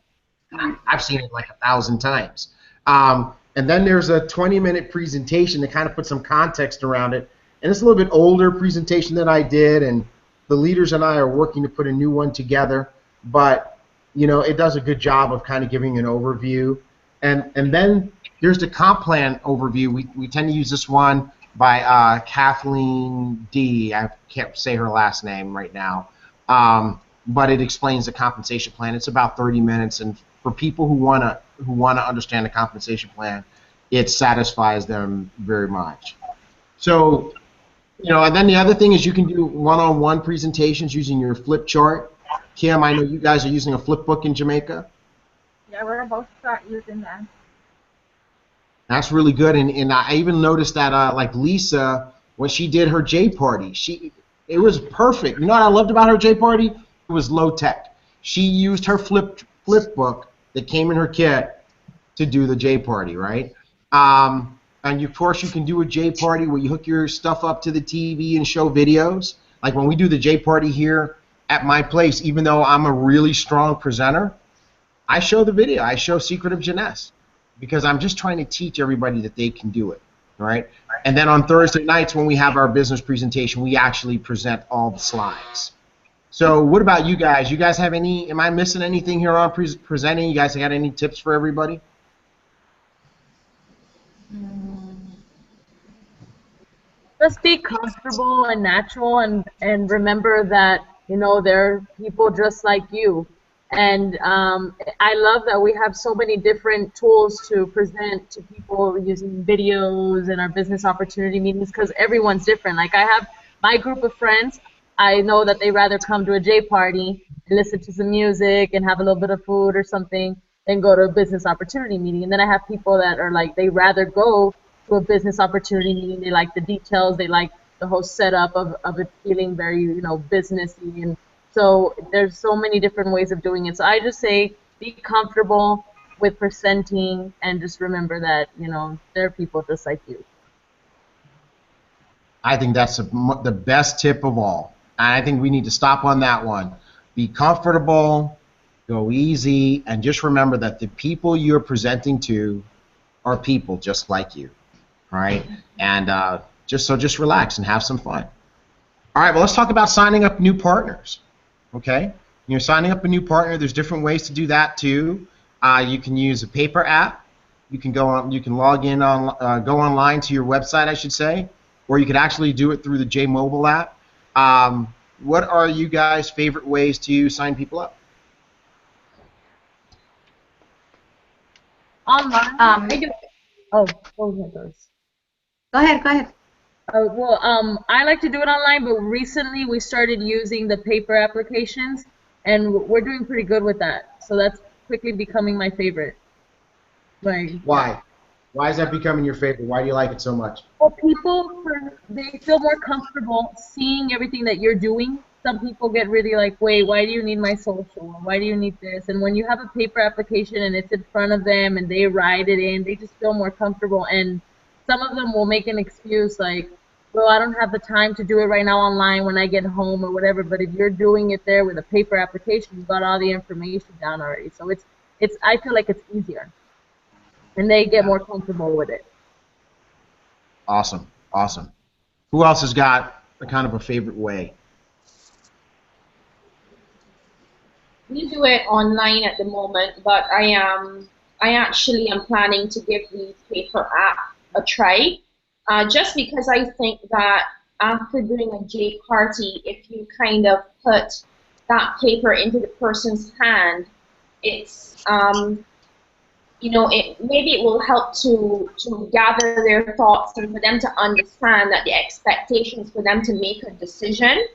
I've seen it like 1,000 times. And then there's a 20-minute presentation that kind of puts some context around it. And it's a little bit older presentation than I did, and the leaders and I are working to put a new one together. But, you know, it does a good job of kind of giving an overview. And then there's the comp plan overview. We tend to use this one by Kathleen D. I can't say her last name right now. But it explains the compensation plan. It's about 30 minutes, and for people who wanna understand the compensation plan, it satisfies them very much. So, you know, and then the other thing is you can do one-on-one presentations using your flip chart. Kim, I know you guys are using a flip book in Jamaica. Yeah, we're about to start using that. That's really good, and I even noticed that like Lisa, when she did her J party, it was perfect. You know what I loved about her J party? It was low tech. She used her flip book that came in her kit to do the J party, right? And of course you can do a J party where you hook your stuff up to the TV and show videos. Like when we do the J party here at my place, even though I'm a really strong presenter, I show the video. I show Secret of Jeunesse because I'm just trying to teach everybody that they can do it, right? And then on Thursday nights when we have our business presentation, we actually present all the slides. So what about you guys? You guys have any, am I missing anything here on presenting? You guys got any tips for everybody? Just be comfortable and natural, and remember that, you know, there are people just like you. And I love that we have so many different tools to present to people using videos in our business opportunity meetings, because everyone's different. Like I have my group of friends, I know that they rather come to a J party and listen to some music and have a little bit of food or something than go to a business opportunity meeting. And then I have people that are like, they rather go to a business opportunity meeting. They like the details. They like the whole setup of it feeling very, you know, businessy. And so there's so many different ways of doing it. So I just say be comfortable with presenting and just remember that, you know, there are people just like you. I think that's the best tip of all. And I think we need to stop on that one. Be comfortable, go easy, and just remember that the people you're presenting to are people just like you, right? And just relax and have some fun. All right, well, let's talk about signing up new partners, okay? You're signing up a new partner. There's different ways to do that too. You can use a paper app. You can go on. You can log in on, go online to your website, I should say, or you could actually do it through the J Mobile app. What are you guys' favorite ways to sign people up? Online. Oh, go ahead, Doris. Go ahead. Well, I like to do it online, but recently we started using the paper applications, and we're doing pretty good with that. So that's quickly becoming my favorite. Like, why? Why is that becoming your favorite? Why do you like it so much? Well, people, they feel more comfortable seeing everything that you're doing. Some people get really like, wait, why do you need my social? Why do you need this? And when you have a paper application and it's in front of them and they write it in, they just feel more comfortable. And some of them will make an excuse like, well, I don't have the time to do it right now online when I get home or whatever. But if you're doing it there with a paper application, you've got all the information down already. So I feel like it's easier. And they get more comfortable with it. Awesome, awesome. Who else has got a kind of a favorite way? We do it online at the moment, but I actually am planning to give the paper app a try, just because I think that after doing a J party, if you kind of put that paper into the person's hand, it's you know, maybe it will help to gather their thoughts and for them to understand that the expectations for them to make a decision,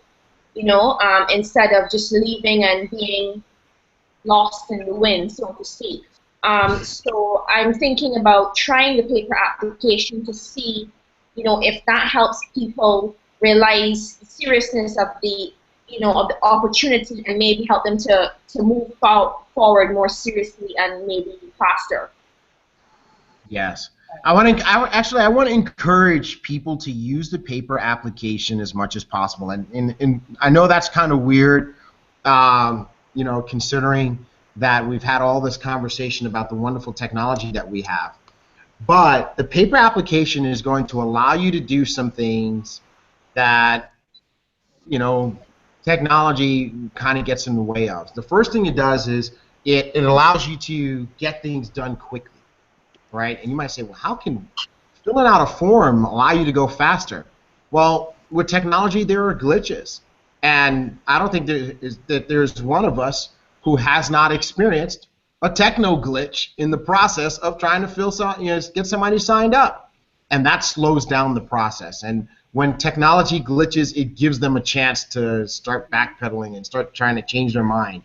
you know, instead of just leaving and being lost in the wind, so to speak. So I'm thinking about trying the paper application to see, you know, if that helps people realize the seriousness of the, you know, of the opportunity and maybe help them to move forward more seriously and maybe faster. Yes. I want to encourage people to use the paper application as much as possible. And I know that's kind of weird, you know, considering that we've had all this conversation about the wonderful technology that we have. But the paper application is going to allow you to do some things that, you know, technology kind of gets in the way of. The first thing it does is it allows you to get things done quickly, right? And you might say, well, how can filling out a form allow you to go faster? Well, with technology, there are glitches. And I don't think there's one of us who has not experienced a techno glitch in the process of trying to get somebody signed up. And that slows down the process. And when technology glitches, it gives them a chance to start backpedaling and start trying to change their mind.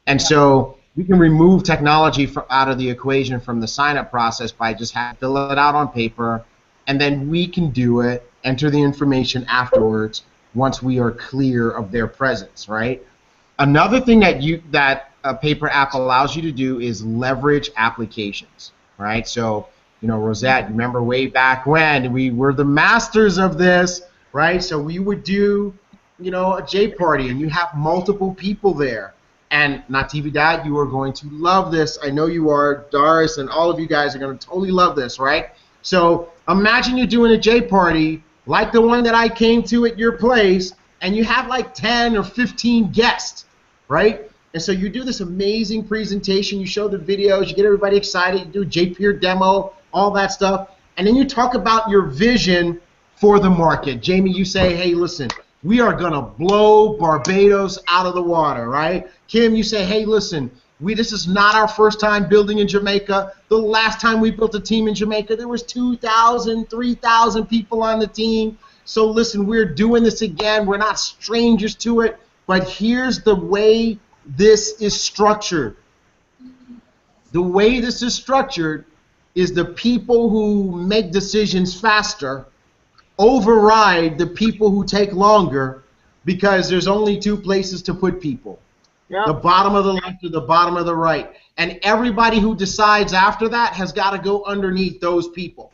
And so we can remove technology out of the equation from the sign-up process by just fill it out on paper, and then we can do it, enter the information afterwards once we are clear of their presence, right? Another thing that a paper app allows you to do is leverage applications, right? So, Rosette, remember way back when we were the masters of this, right? So we would do, a J party, and you have multiple people there. And Natividad, you are going to love this. I know you are. Doris and all of you guys are going to totally love this, right? So imagine you're doing a J party like the one that I came to at your place, and you have like 10 or 15 guests, right? And so you do this amazing presentation. You show the videos. You get everybody excited. You do a J-Peer demo, all that stuff. And then you talk about your vision for the market. Jamie, you say, hey, listen, we are going to blow Barbados out of the water, right? Kim, you say, hey, listen, this is not our first time building in Jamaica. The last time we built a team in Jamaica, there was 2,000, 3,000 people on the team. So listen, we're doing this again. We're not strangers to it. But here's the way this is structured. The way this is structured is the people who make decisions faster override the people who take longer, because there's only two places to put people. Yep. The bottom of the left or the bottom of the right. And everybody who decides after that has got to go underneath those people.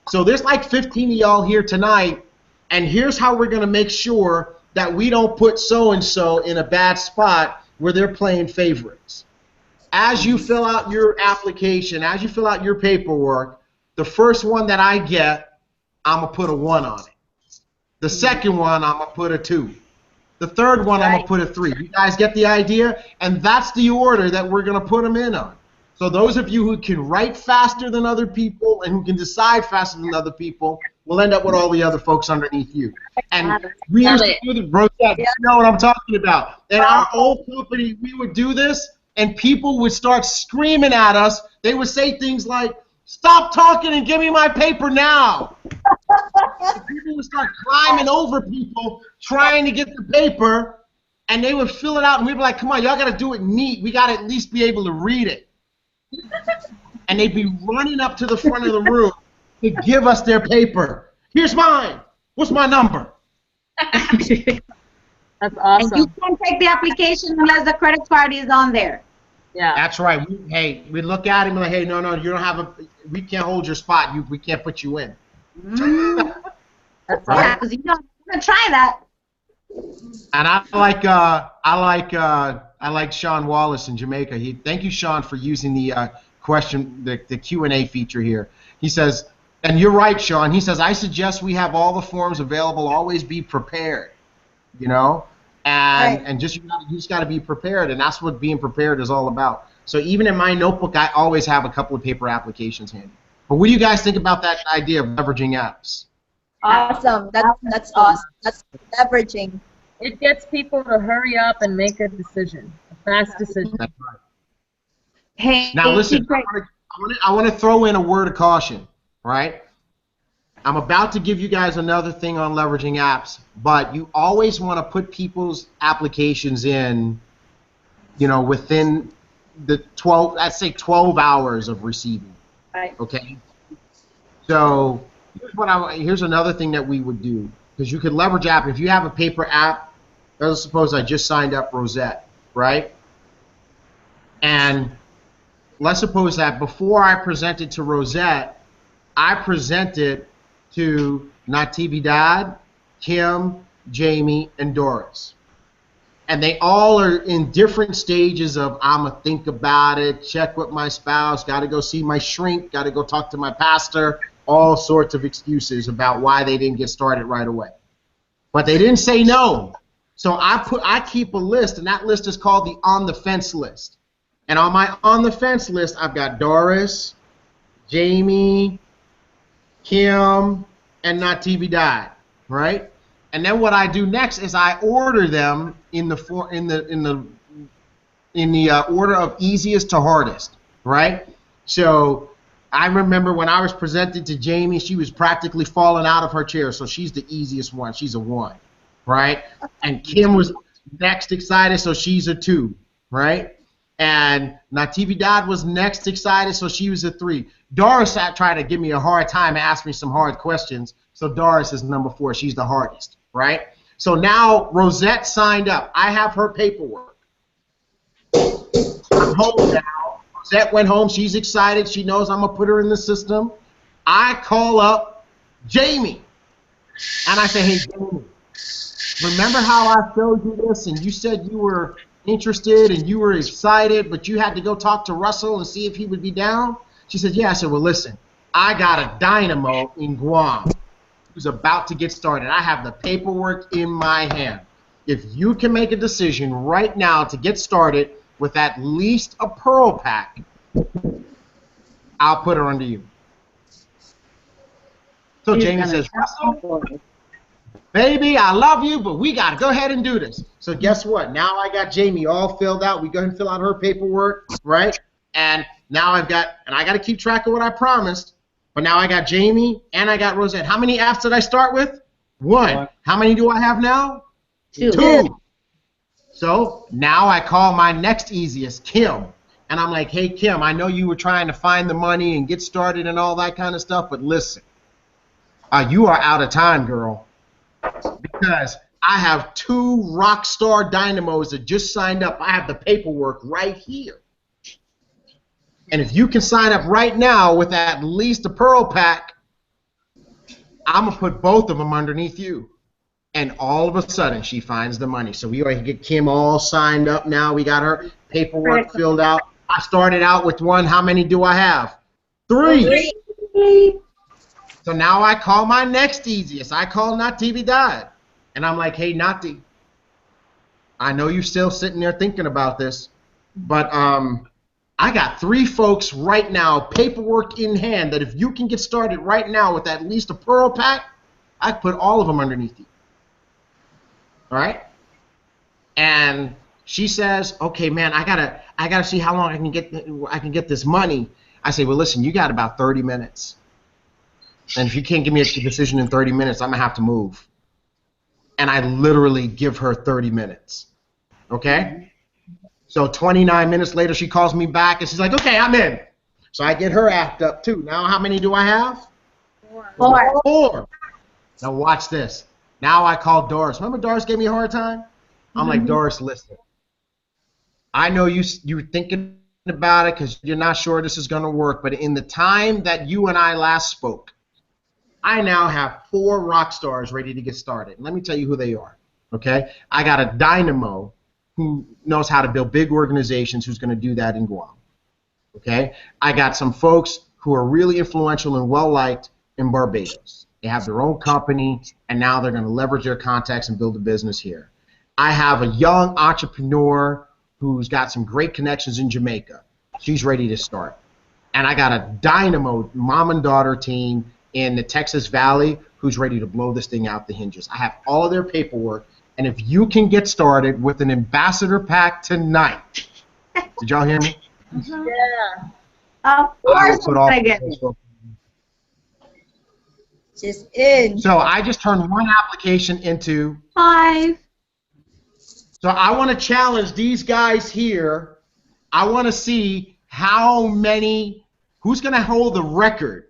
So there's like 15 of y'all here tonight, and here's how we're going to make sure that we don't put so-and-so in a bad spot where they're playing favorites. As you fill out your application, as you fill out your paperwork, the first one that I get, I'm going to put a 1 on it. The second one, I'm going to put a 2. The third one, I'm going to put a 3. You guys get the idea? And that's the order that we're going to put them in on. So those of you who can write faster than other people and who can decide faster than other people will end up with all the other folks underneath you. And we used to do this, bro. You know what I'm talking about. In our old company, we would do this, and people would start screaming at us. They would say things like, stop talking and give me my paper now. People would start climbing over people trying to get the paper, and they would fill it out, and we'd be like, come on, y'all got to do it neat. We got to at least be able to read it. And they'd be running up to the front of the room to give us their paper. Here's mine. What's my number? That's awesome. And you can't take the application unless the credit card is on there. Yeah. That's right. We look at him and like, hey, no, you don't have we can't hold your spot. We can't put you in. That's right. Yeah, because you don't want to try that. And I like Sean Wallace in Jamaica. Thank you, Sean, for using the the Q&A feature here. He says, and you're right, Sean. He says, I suggest we have all the forms available. Always be prepared, and you just got to be prepared, and that's what being prepared is all about. So even in my notebook, I always have a couple of paper applications handy. But what do you guys think about that idea of leveraging apps? Awesome. That's awesome. That's leveraging. It gets people to hurry up and make a decision, a fast decision. That's right. Hey, now listen, I want to throw in a word of caution, right? I'm about to give you guys another thing on leveraging apps, but you always want to put people's applications in, within the 12 hours of receiving. Right. Okay. So here's another thing that we would do, because you could leverage app. If you have a paper app, let's suppose I just signed up Rosette, right? And let's suppose that before I present it to Rosette, I present it to Natividad, Kim, Jamie, and Doris. And they all are in different stages of, I'm going to think about it, check with my spouse, got to go see my shrink, got to go talk to my pastor, all sorts of excuses about why they didn't get started right away. But they didn't say no. So I keep a list, and that list is called the on the fence list. And on my on the fence list, I've got Doris, Jamie, Kim, and Natividad, right? And then what I do next is I order them in the order of easiest to hardest, right? So I remember when I was presented to Jamie, she was practically falling out of her chair, so she's the easiest one. She's a 1, right? And Kim was next excited, so she's a 2, right? And Natividad was next excited, so she was at 3. Doris tried to give me a hard time and ask me some hard questions, so Doris is number 4. She's the hardest, right? So now Rosette signed up. I have her paperwork. I'm home now. Rosette went home. She's excited. She knows I'm going to put her in the system. I call up Jamie, and I say, hey, Jamie, remember how I showed you this, and you said you were interested and you were excited, but you had to go talk to Russell and see if he would be down? She said, yeah. I said, well, listen, I got a dynamo in Guam who's about to get started. I have the paperwork in my hand. If you can make a decision right now to get started with at least a Pearl pack, I'll put her under you. So Jamie says, Russell, baby, I love you, but we got to go ahead and do this. So guess what? Now I got Jamie all filled out. We go ahead and fill out her paperwork, right? And now I got to keep track of what I promised. But now I got Jamie and I got Rosette. How many apps did I start with? 1. How many do I have now? 2. So now I call my next easiest, Kim. And I'm like, hey, Kim, I know you were trying to find the money and get started and all that kind of stuff, but listen, you are out of time, girl. Because I have 2 Rockstar Dynamos that just signed up. I have the paperwork right here. And if you can sign up right now with at least a Pearl pack, I'm going to put both of them underneath you. And all of a sudden, she finds the money. So we already get Kim all signed up now. We got her paperwork filled out. I started out with 1. How many do I have? 3. So now I call my next easiest. I call Natividad. And I'm like, hey, Nati, I know you're still sitting there thinking about this, but I got 3 folks right now, paperwork in hand, that if you can get started right now with at least a Pearl pack, I put all of them underneath you. All right? And she says, okay, man, I gotta see how long I can get this money. I say, well, listen, you got about 30 minutes. And if you can't give me a decision in 30 minutes, I'm going to have to move. And I literally give her 30 minutes. Okay? So 29 minutes later, she calls me back, and she's like, okay, I'm in. So I get her act up, too. Now how many do I have? 4. Now watch this. Now I call Doris. Remember Doris gave me a hard time? I'm like, Doris, listen. I know you're thinking about it because you're not sure this is going to work, but in the time that you and I last spoke, I now have 4 rock stars ready to get started. Let me tell you who they are, okay? I got a dynamo who knows how to build big organizations who's going to do that in Guam, okay? I got some folks who are really influential and well-liked in Barbados. They have their own company, and now they're going to leverage their contacts and build a business here. I have a young entrepreneur who's got some great connections in Jamaica. She's ready to start. And I got a dynamo mom and daughter team in the Texas Valley who's ready to blow this thing out the hinges. I have all of their paperwork, and if you can get started with an ambassador pack tonight, did y'all hear me? Yeah. Of course, I get it. Just in. So I just turned 1 application into 5. So I want to challenge these guys here. I want to see how many, who's going to hold the record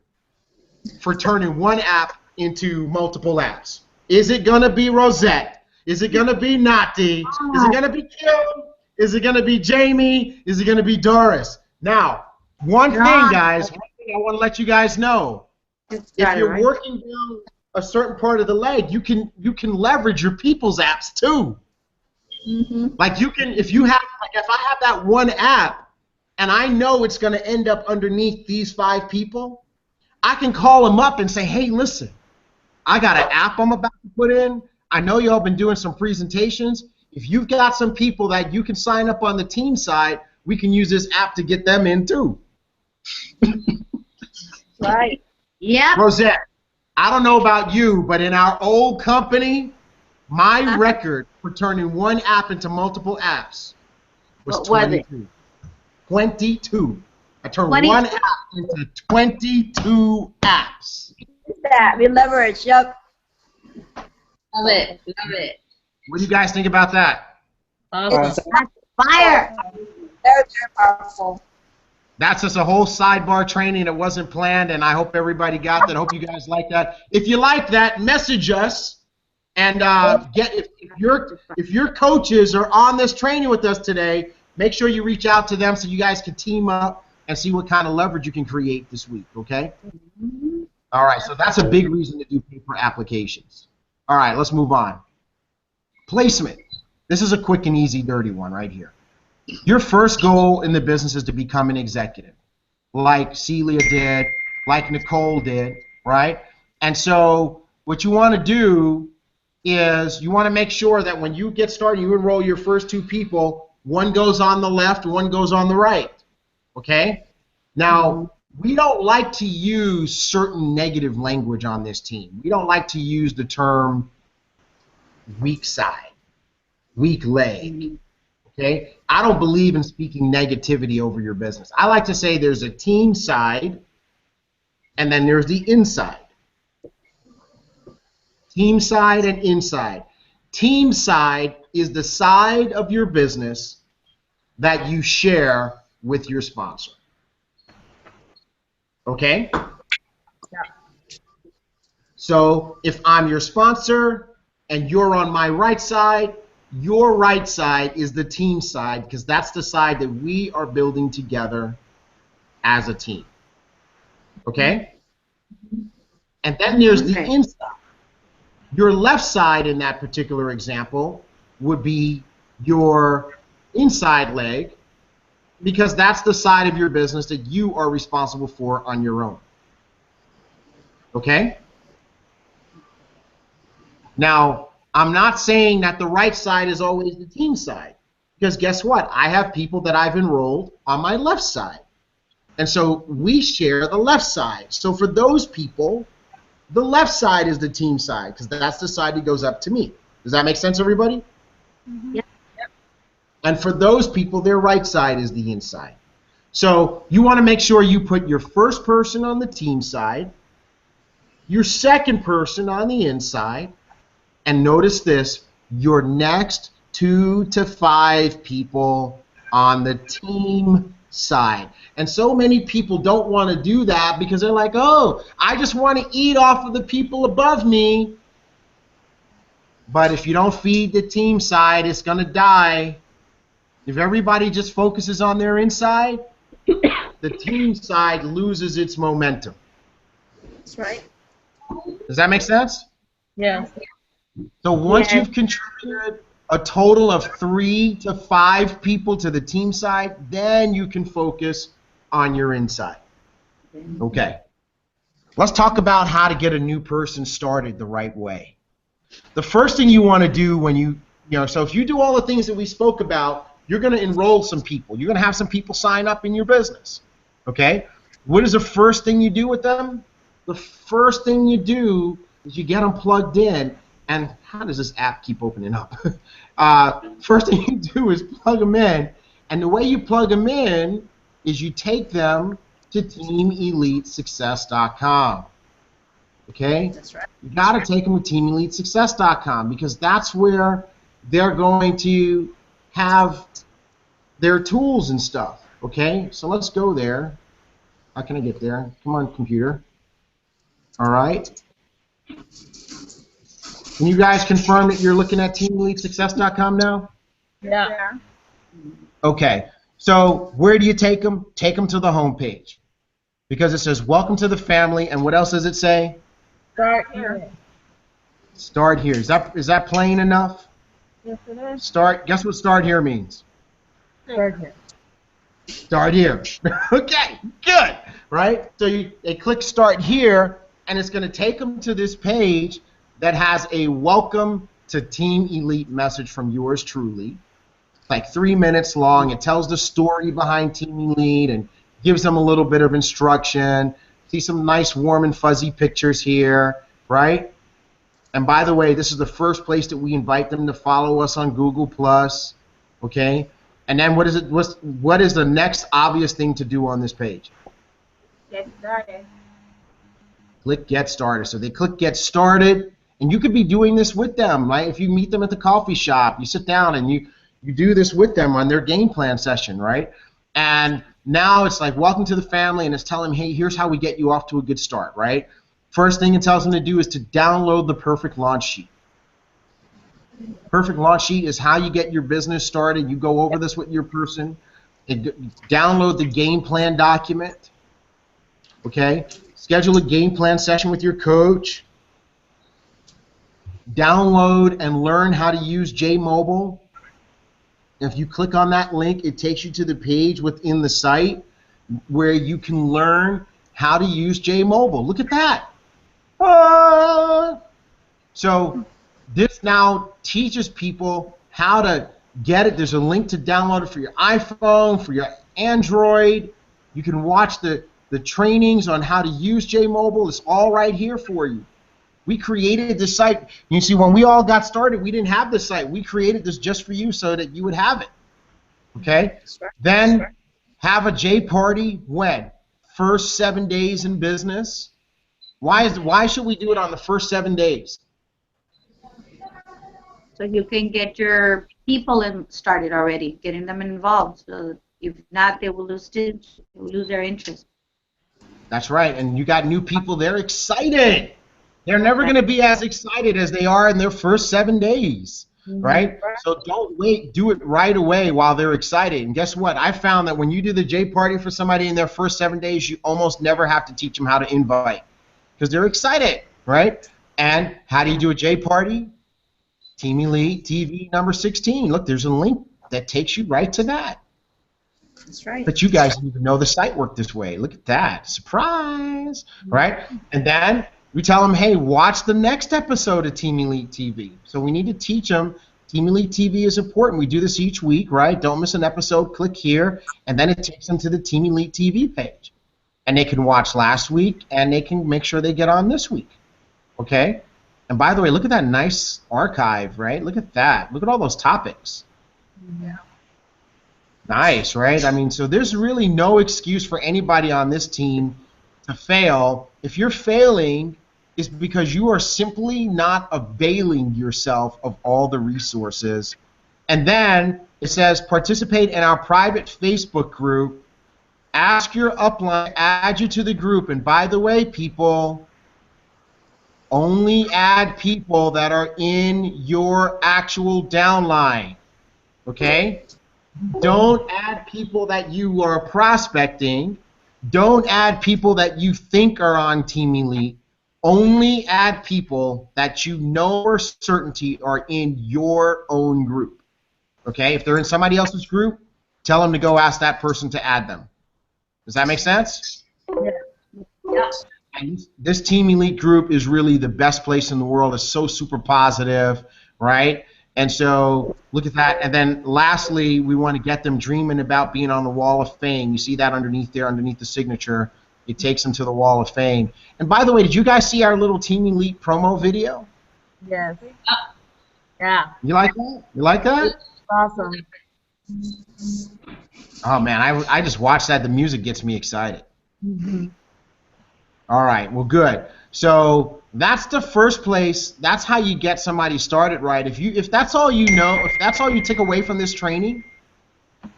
for turning 1 app into multiple apps. Is it going to be Rosette? Is it going to be Nati? Is it going to be Kim? Is it going to be Jamie? Is it going to be Doris? Now, one thing, guys, one thing I want to let you guys know. If you're working down a certain part of the leg, you can leverage your people's apps too. Like you can, if I have that 1 app and I know it's going to end up underneath these 5 people, I can call them up and say, hey, listen, I got an app I'm about to put in. I know y'all been doing some presentations. If you've got some people that you can sign up on the team side, we can use this app to get them in too. Right. Yeah. Rosette, I don't know about you, but in our old company, my record for turning 1 app into multiple apps was 22. 22. I turned 1 app into 22 apps. That we leverage. Yep. Love it. Love it. What do you guys think about that? It's Fire. Very, very powerful. That's just a whole sidebar training that wasn't planned, and I hope everybody got that. I hope you guys like that. If you like that, message us, and if your coaches are on this training with us today, make sure you reach out to them so you guys can team up and see what kind of leverage you can create this week, okay? All right, so that's a big reason to do paper applications. All right, let's move on. Placement. This is a quick and easy, dirty one right here. Your first goal in the business is to become an executive, like Celia did, like Nicole did, right? And so what you want to do is you want to make sure that when you get started, you enroll your first 2 people, one goes on the left, one goes on the right, okay? Now, we don't like to use certain negative language on this team. We don't like to use the term weak side, weak leg. Okay? I don't believe in speaking negativity over your business. I like to say there's a team side and then there's the inside. Team side and inside. Team side is the side of your business that you share with your sponsor. Okay? Yeah. So if I'm your sponsor and you're on my right side, your right side is the team side because that's the side that we are building together as a team. Okay? And then there's the inside. Your left side in that particular example would be your inside leg because that's the side of your business that you are responsible for on your own. Okay? Now, I'm not saying that the right side is always the team side because guess what? I have people that I've enrolled on my left side. And so we share the left side. So for those people, the left side is the team side because that's the side that goes up to me. Does that make sense, everybody? Mm-hmm. Yep. And for those people, their right side is the inside. So you want to make sure you put your first person on the team side, your second person on the inside, and notice this, your next 2 to 5 people on the team side. And so many people don't want to do that because they're like, oh, I just want to eat off of the people above me. But if you don't feed the team side, it's going to die. If everybody just focuses on their inside, the team side loses its momentum. That's right. Does that make sense? Yeah. So once you've contributed a total of 3 to 5 people to the team side, then you can focus on your inside. Okay. Let's talk about how to get a new person started the right way. The first thing you want to do when so if you do all the things that we spoke about, you're going to enroll some people. You're going to have some people sign up in your business. Okay? What is the first thing you do with them? The first thing you do is you get them plugged in. And how does this app keep opening up? First thing you do is plug them in. And the way you plug them in is you take them to TeamEliteSuccess.com. Okay? That's right. You got to take them to TeamEliteSuccess.com because that's where they're going to have their tools and stuff. Okay? So let's go there. How can I get there? Come on, computer. All right. Can you guys confirm that you're looking at TeamEliteSuccess.com now? Yeah. Okay. So where do you take them? Take them to the home page because it says welcome to the family, and what else does it say? Start here. Start here. Is that plain enough? Yes, it is. Start. Guess what start here means? Start here. Start here. Okay. Good. Right. So they click start here, and it's going to take them to this page that has a welcome to Team Elite message from yours truly. It's like 3 minutes long. It tells the story behind Team Elite and gives them a little bit of instruction. See some nice warm and fuzzy pictures here, right? And by the way, this is the first place that we invite them to follow us on Google+, okay? And then what is the next obvious thing to do on this page? Get started. Click Get Started. So they click Get Started. And you could be doing this with them, right? If you meet them at the coffee shop, you sit down and you do this with them on their game plan session, right? And now it's like, welcome to the family, and it's telling them, hey, here's how we get you off to a good start, right? First thing it tells them to do is to download the perfect launch sheet. Perfect launch sheet is how you get your business started. You go over this with your person. Download the game plan document. Okay? Schedule a game plan session with your coach. Download and learn how to use J-Mobile. If you click on that link, it takes you to the page within the site where you can learn how to use J-Mobile. Look at that. So this now teaches people how to get it. There's a link to download it for your iPhone, for your Android. You can watch the trainings on how to use J-Mobile. It's all right here for you. We created this site. You see, when we all got started, we didn't have this site. We created this just for you so that you would have it. Okay? Then have a J party when? First 7 days in business. Why should we do it on the first 7 days? So you can get your people started already, getting them involved. So if not, they will lose their interest. That's right. And you got new people. They're excited. They're never going to be as excited as they are in their first 7 days, right? So don't wait. Do it right away while they're excited. And guess what? I found that when you do the J party for somebody in their first 7 days, you almost never have to teach them how to invite because they're excited, right? And how do you do a J party? Team Elite TV number 16. Look, there's a link that takes you right to that. That's right. But you guys didn't even know the site worked this way. Look at that. Surprise, right? And then we tell them, hey, watch the next episode of Team Elite TV. So we need to teach them Team Elite TV is important. We do this each week, right? Don't miss an episode. Click here, and then it takes them to the Team Elite TV page. And they can watch last week, and they can make sure they get on this week, okay? And by the way, look at that nice archive, right? Look at that. Look at all those topics. Yeah. Nice, right? I mean, so there's really no excuse for anybody on this team to fail. If you're failing, it's because you are simply not availing yourself of all the resources. And then it says participate in our private Facebook group. Ask your upline, add you to the group. And by the way, people, only add people that are in your actual downline, okay? Don't add people that you are prospecting. Don't add people that you think are on Team Elite. Only add people that you know for certainty are in your own group, okay? If they're in somebody else's group, tell them to go ask that person to add them. Does that make sense? Yeah. And this Team Elite group is really the best place in the world. It's so super positive, right? And so look at that. And then lastly, we want to get them dreaming about being on the Wall of Fame. You see that underneath there, underneath the signature. It takes them to the Wall of Fame. And by the way, did you guys see our little Team Elite promo video? Yes. Yeah. You like that? You like that? Awesome. Oh, man, I just watched that. The music gets me excited. All right, well, good. So that's the first place. That's how you get somebody started right. If that's all you know, if that's all you take away from this training,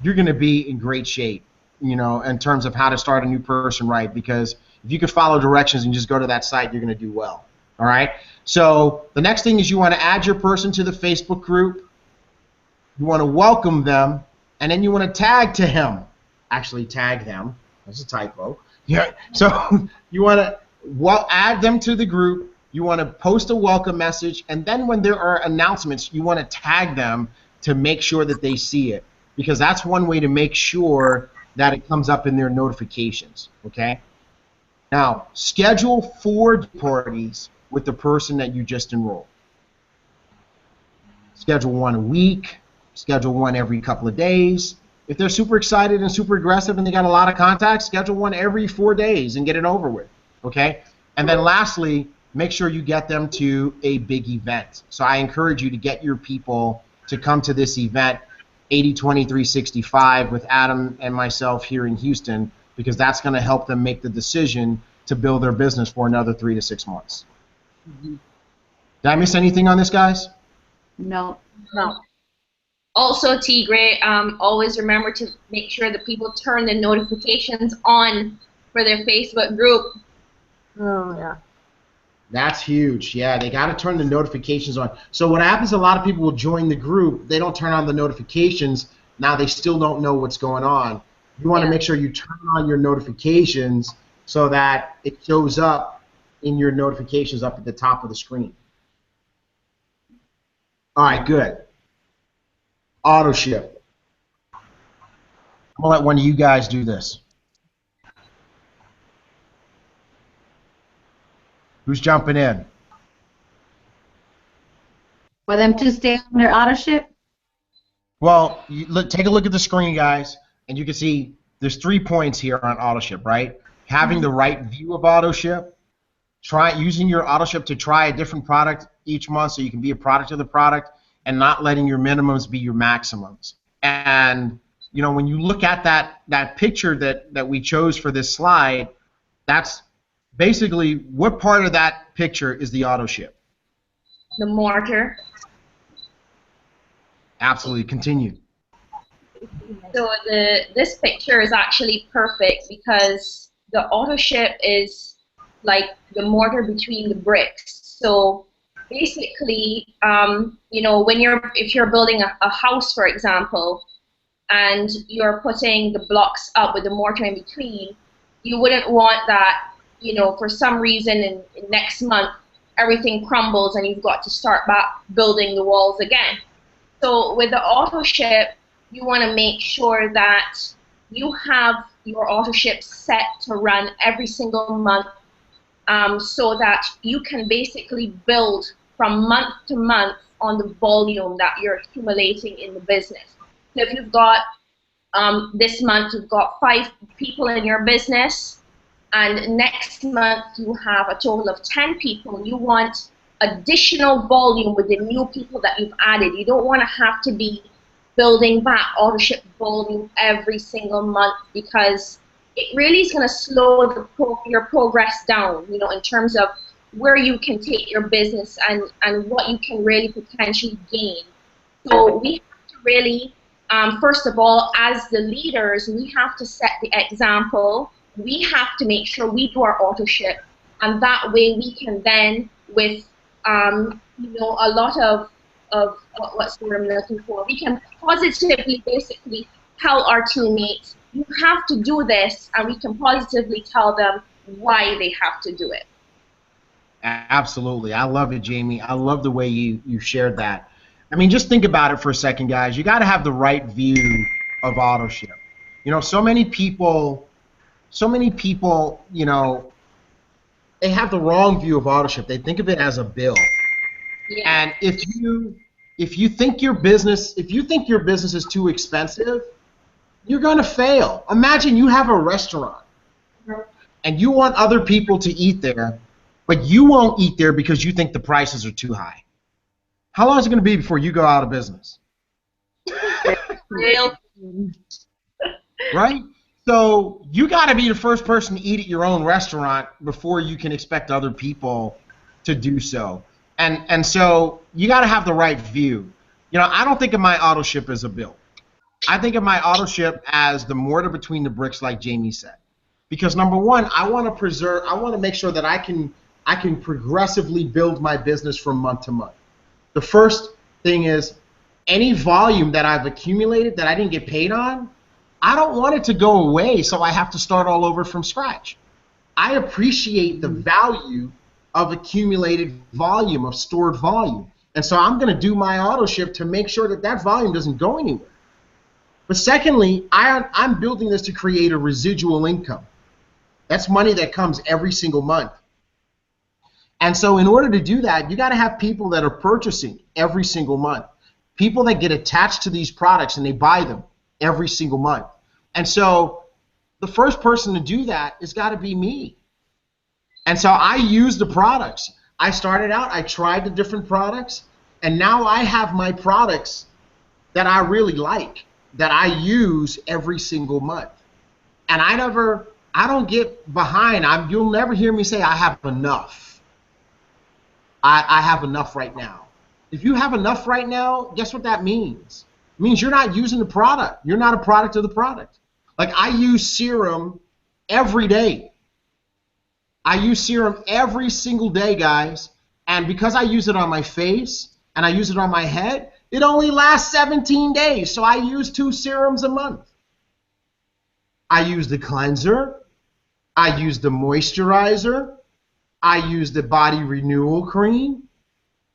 you're going to be in great shape, you know, in terms of how to start a new person right. Because if you could follow directions and just go to that site, you're going to do well. All right. So the next thing is you want to add your person to the Facebook group. You want to welcome them, and then you want to tag to him. Actually, tag them. That's a typo. Yeah. So you want to add them to the group. You want to post a welcome message, and then when there are announcements, you want to tag them to make sure that they see it, because that's one way to make sure that it comes up in their notifications. Okay. Now, schedule 4 parties with the person that you just enrolled. Schedule 1 a week. Schedule 1 every couple of days. If they're super excited and super aggressive and they got a lot of contacts, schedule 1 every 4 days and get it over with, okay? And then lastly, make sure you get them to a big event. So I encourage you to get your people to come to this event, 80-23-65, with Adam and myself here in Houston, because that's going to help them make the decision to build their business for another 3 to 6 months. Did I miss anything on this, guys? No. No. Also, T.Gray, always remember to make sure that people turn the notifications on for their Facebook group. Oh, yeah. That's huge. Yeah, they got to turn the notifications on. So what happens, a lot of people will join the group. They don't turn on the notifications. Now they still don't know what's going on. You want to make sure you turn on your notifications so that it shows up in your notifications up at the top of the screen. All right, good. Auto ship. I'm going to let one of you guys do this. Who's jumping in? For them to stay on their auto ship? Well, take a look at the screen, guys, and you can see there's 3 points here on auto ship, right? Having the right view of auto ship, using your auto ship to try a different product each month so you can be a product of the product, and not letting your minimums be your maximums. And you know, when you look at that picture that we chose for this slide, that's basically what part of that picture is the auto ship? The mortar. Absolutely. Continue. So this picture is actually perfect because the auto ship is like the mortar between the bricks. So basically, you know, if you're building a house, for example, and you're putting the blocks up with the mortar in between, you wouldn't want that, you know, for some reason in next month everything crumbles and you've got to start back building the walls again. So with the auto ship, you want to make sure that you have your auto ship set to run every single month, so that you can basically build from month to month on the volume that you're accumulating in the business. So if you've got, this month you've got 5 people in your business, and next month you have a total of 10 people, you want additional volume with the new people that you've added. You don't want to have to be building back auto ship volume every single month, because it really is going to slow your progress down, you know, in terms of where you can take your business and what you can really potentially gain. So we have to really, first of all, as the leaders, we have to set the example. We have to make sure we do our auto ship, and that way we can then, with you know, a lot of what's the word I'm looking for, we can positively basically tell our teammates, you have to do this, and we can positively tell them why they have to do it. Absolutely. I love it, Jamie. I love the way you shared that. I mean, just think about it for a second, guys. You got to have the right view of auto ship. You know, so many people, you know, they have the wrong view of auto ship. They think of it as a bill. Yeah. And if you think your business is too expensive, you're going to fail. Imagine you have a restaurant and you want other people to eat there, but you won't eat there because you think the prices are too high. How long is it going to be before you go out of business? Right? So you got to be the first person to eat at your own restaurant before you can expect other people to do so. And so you got to have the right view. You know, I don't think of my auto ship as a bill. I think of my auto ship as the mortar between the bricks, like Jamie said. Because number one, I want to make sure that I can progressively build my business from month to month. The first thing is, any volume that I've accumulated that I didn't get paid on, I don't want it to go away so I have to start all over from scratch. I appreciate the value of accumulated volume, of stored volume. And so I'm going to do my auto ship to make sure that that volume doesn't go anywhere. But secondly, I'm building this to create a residual income. That's money that comes every single month. And so in order to do that, you got to have people that are purchasing every single month. People that get attached to these products and they buy them every single month. And so the first person to do that has got to be me. And so I use the products. I started out, I tried the different products, and now I have my products that I really like, that I use every single month. And I don't get behind. You'll never hear me say I have enough. I have enough right now. If you have enough right now, guess what that means? It means you're not using the product. You're not a product of the product. Like, I use serum every day. I use serum every single day, guys. And because I use it on my face and I use it on my head, it only lasts 17 days. So I use 2 serums a month. I use the cleanser. I use the moisturizer. I use the body renewal cream.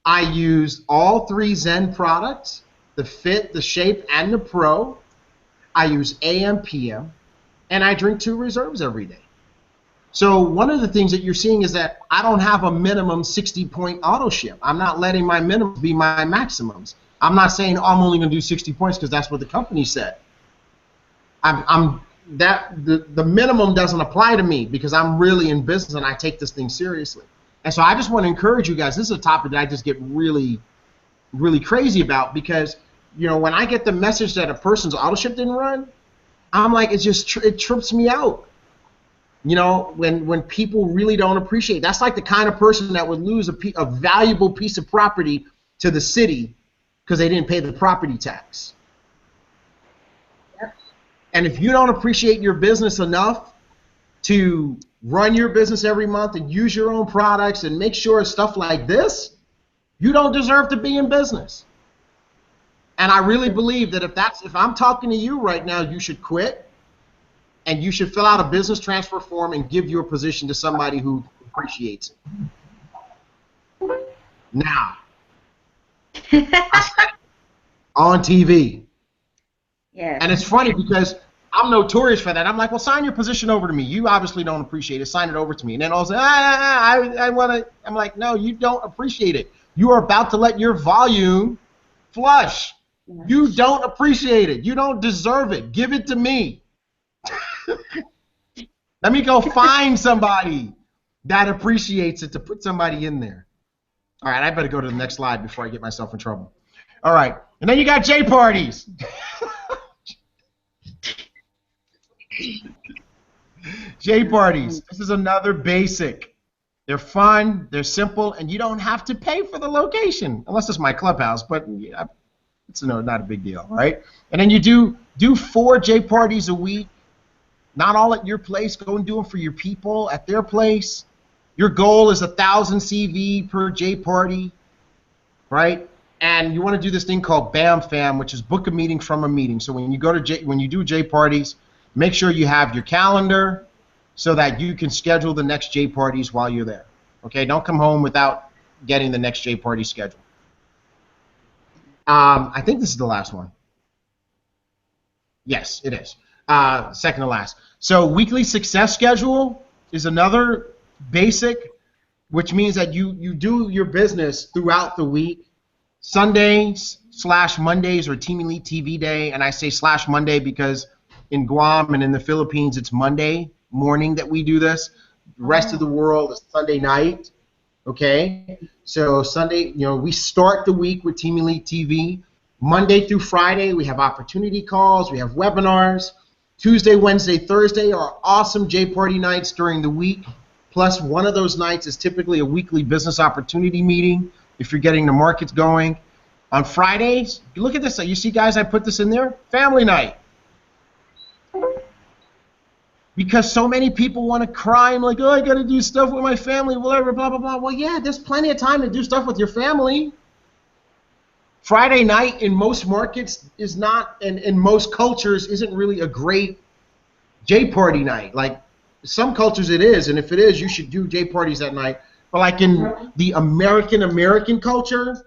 I use all 3 Zen products, the Fit, the Shape, and the Pro. I use AM, PM, and I drink 2 reserves every day. So one of the things that you're seeing is that I don't have a minimum 60-point auto ship. I'm not letting my minimums be my maximums. I'm not saying, oh, I'm only going to do 60 points because that's what the company said. The minimum doesn't apply to me because I'm really in business and I take this thing seriously. And so I just want to encourage you guys. This is a topic that I just get really, really crazy about because, you know, when I get the message that a person's auto ship didn't run, I'm like, it trips me out. You know, when people really don't appreciate, that's like the kind of person that would lose a valuable piece of property to the city because they didn't pay the property tax. Yep. And if you don't appreciate your business enough to run your business every month and use your own products and make sure stuff like this, you don't deserve to be in business. And I really believe that if I'm talking to you right now, you should quit. And you should fill out a business transfer form and give your position to somebody who appreciates it. Now, on TV. Yeah. And it's funny because I'm notorious for that. I'm like, well, sign your position over to me. You obviously don't appreciate it. Sign it over to me. And then I'll say, I want to. I'm like, no, you don't appreciate it. You are about to let your volume flush. You don't appreciate it. You don't deserve it. Give it to me. Let me go find somebody that appreciates it to put somebody in there. All right, I better go to the next slide before I get myself in trouble. All right, and then you got J parties. J parties. This is another basic. They're fun, they're simple, and you don't have to pay for the location unless it's my clubhouse. But yeah, it's not a big deal, right? And then you do 4 J parties a week. Not all at your place. Go and do them for your people at their place. Your goal is 1,000 CV per J party, right? And you want to do this thing called BAM Fam, which is book a meeting from a meeting. So when you do J parties, make sure you have your calendar so that you can schedule the next J parties while you're there. Okay? Don't come home without getting the next J party scheduled. I think this is the last one. Yes, it is. Second to last. So weekly success schedule is another basic, which means that you do your business throughout the week. Sundays/Mondays are Team Elite TV Day, and I say /Monday because in Guam and in the Philippines it's Monday morning that we do this. The rest of the world is Sunday night. Okay? So Sunday, we start the week with Team Elite TV. Monday through Friday we have opportunity calls, we have webinars. Tuesday, Wednesday, Thursday are awesome J party nights during the week. Plus, one of those nights is typically a weekly business opportunity meeting if you're getting the markets going. On Fridays, you look at this. You see, guys, I put this in there. Family night. Because so many people want to cry. I'm like, oh, I got to do stuff with my family, whatever, blah, blah, blah. Well, yeah, there's plenty of time to do stuff with your family. Friday night in most markets is not, and in most cultures, isn't really a great J party night. Like, some cultures it is, and if it is, you should do J parties that night. But like in the American culture,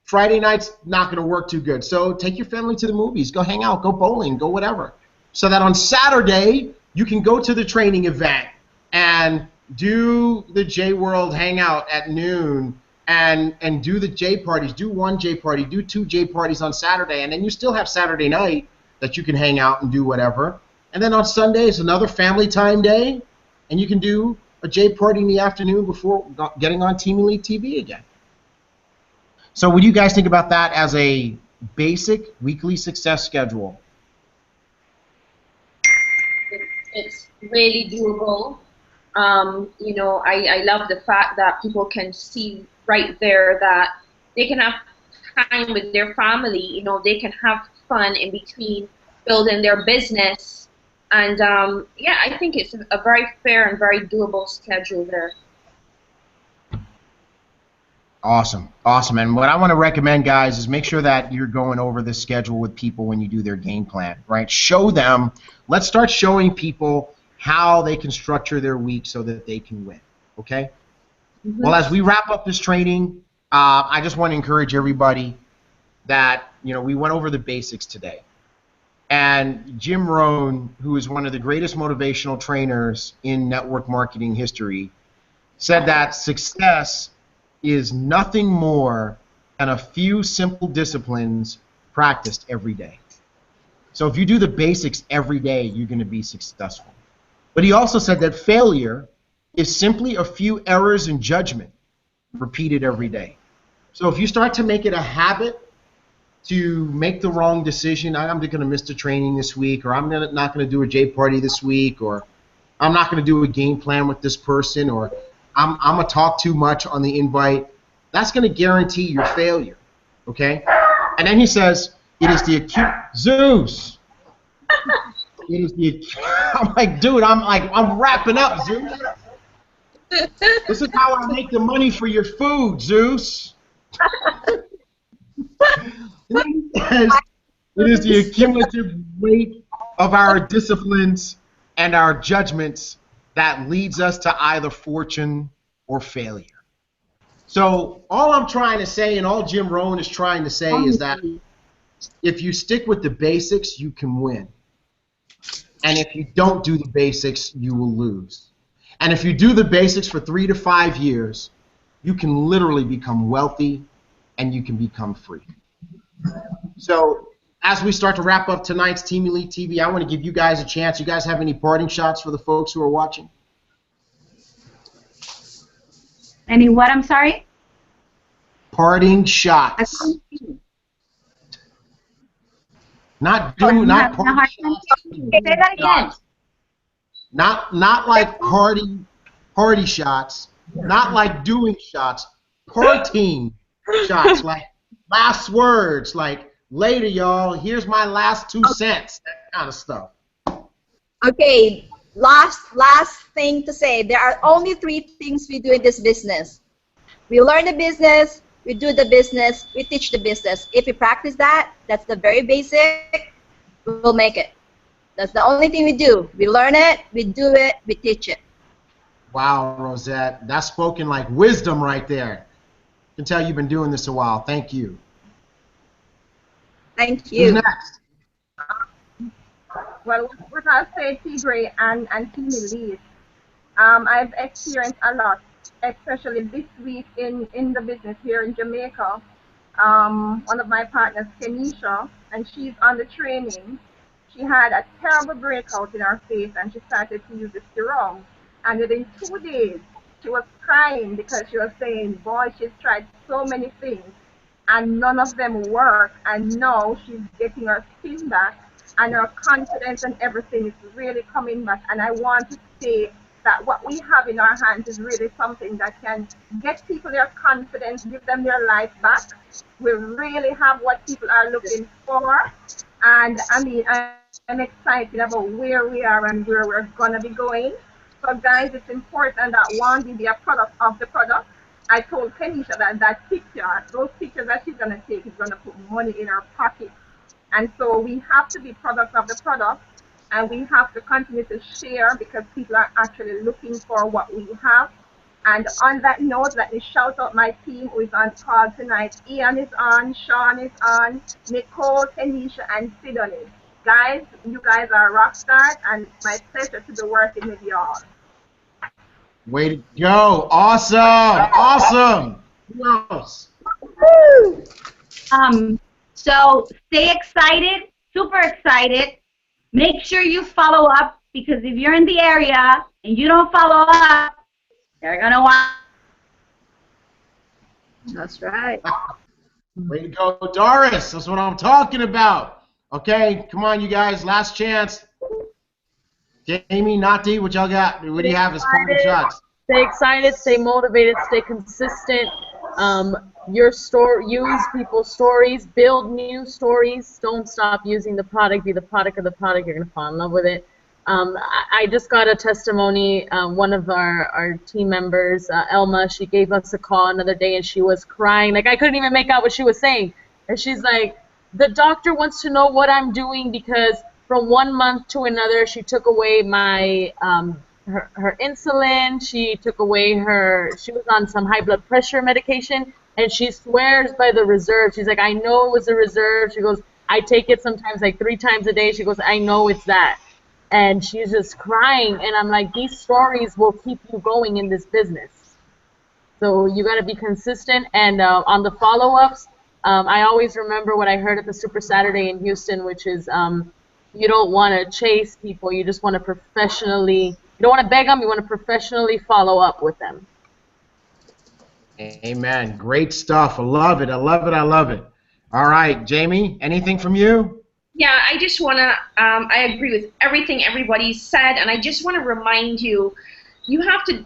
Friday night's not going to work too good. So take your family to the movies, go hang out, go bowling, go whatever. So that on Saturday, you can go to the training event and do the J World hangout at noon and do the J parties. Do 1 J party, do 2 J parties on Saturday, and then you still have Saturday night that you can hang out and do whatever. And then on Sunday is another family time day, and you can do a J party in the afternoon before getting on Team Elite TV again. So what do you guys think about that as a basic weekly success schedule? It's really doable. I love the fact that people can see right there that they can have time with their family, you know, they can have fun in between building their business. And yeah, I think it's a very fair and very doable schedule there. Awesome, awesome. And what I want to recommend, guys, is make sure that you're going over this schedule with people when you do their game plan, right? Show them. Let's start showing people how they can structure their week so that they can win, okay? Mm-hmm. Well, as we wrap up this training, I just want to encourage everybody that, you know, we went over the basics today. And Jim Rohn, who is one of the greatest motivational trainers in network marketing history, said that success is nothing more than a few simple disciplines practiced every day. So if you do the basics every day, you're going to be successful. But he also said that failure is simply a few errors in judgment repeated every day. So if you start to make it a habit to make the wrong decision, I'm going to miss the training this week, or I'm not going to do a J party this week, or I'm not going to do a game plan with this person, or I'm going to talk too much on the invite, that's going to guarantee your failure, okay? And then he says, it is the acute, Zeus. It is the, I'm like, dude, I'm wrapping up, Zeus. This is how I make the money for your food, Zeus. It is the accumulative weight of our disciplines and our judgments that leads us to either fortune or failure. So all I'm trying to say, and all Jim Rohn is trying to say, is that if you stick with the basics, you can win. And if you don't do the basics, you will lose. And if you do the basics for 3 to 5 years, you can literally become wealthy and you can become free. So as we start to wrap up tonight's Team Elite TV, I want to give you guys a chance. You guys have any parting shots for the folks who are watching? Any what? I'm sorry? Parting shots. Not party shots. Say that again. Not like party shots. Not like doing shots. Parting shots. Like last words. Like later, y'all. Here's my last 2 cents. That kind of stuff. Okay. Last thing to say. There are only 3 things we do in this business. We learn the business. We do the business. We teach the business. If we practice that, that's the very basic, we'll make it. That's the only thing we do. We learn it, we do it, we teach it. Wow, Rosette. That's spoken like wisdom right there. I can tell you've been doing this a while. Thank you. Thank you. Who's next? Well, what I'll say, T.Gray and Team Elite, I've experienced a lot, especially this week in the business here in Jamaica. One of my partners, Kenisha, and she's on the training. She had a terrible breakout in her face and she started to use the serum. And within 2 days, she was crying because she was saying, boy, she's tried so many things and none of them work. And now she's getting her skin back and her confidence and everything is really coming back. And I want to say that what we have in our hands is really something that can get people their confidence, give them their life back. We really have what people are looking for. And I mean, I'm excited about where we are and where we're going to be going. So guys, it's important that one, we be a product of the product. I told Kenisha that picture, those pictures that she's going to take is going to put money in her pocket. And so we have to be products of the product. And we have to continue to share because people are actually looking for what we have. And on that note, let me shout out my team who is on call tonight. Ian is on, Sean is on, Nicole, Kenisha, and Sidonie. Guys, you guys are rock stars, and it's my pleasure to be working with y'all. Way to go. Awesome. Awesome. Who else? So stay excited, super excited. Make sure you follow up because if you're in the area and you don't follow up, they're going to want. That's right. Way to go, Doris. That's what I'm talking about. Okay, come on, you guys. Last chance. Jamie, Nati, what y'all got? What do you have as parting shots? Stay excited, stay motivated, stay consistent, Use people's stories, build new stories. Don't stop using the product. Be the product of the product. You're gonna fall in love with it. I just got a testimony. One of our team members, Elma, she gave us a call another day, and she was crying. Like, I couldn't even make out what she was saying. And she's like, the doctor wants to know what I'm doing because from 1 month to another, she took away my her insulin. She took away she was on some high blood pressure medication, and she swears by the reserve. She's like, I know it was a reserve. She goes, I take it sometimes like 3 times a day. She goes, I know it's that. And she's just crying, and I'm like, these stories will keep you going in this business. So you got to be consistent, and on the follow-ups, I always remember what I heard at the Super Saturday in Houston, which is you don't want to chase people. You just want to professionally, you don't want to beg them, you want to professionally follow up with them. Amen. Great stuff. I love it. I love it. I love it. All right, Jamie, anything from you? Yeah, I just want to, I agree with everything everybody said, and I just want to remind you, you have to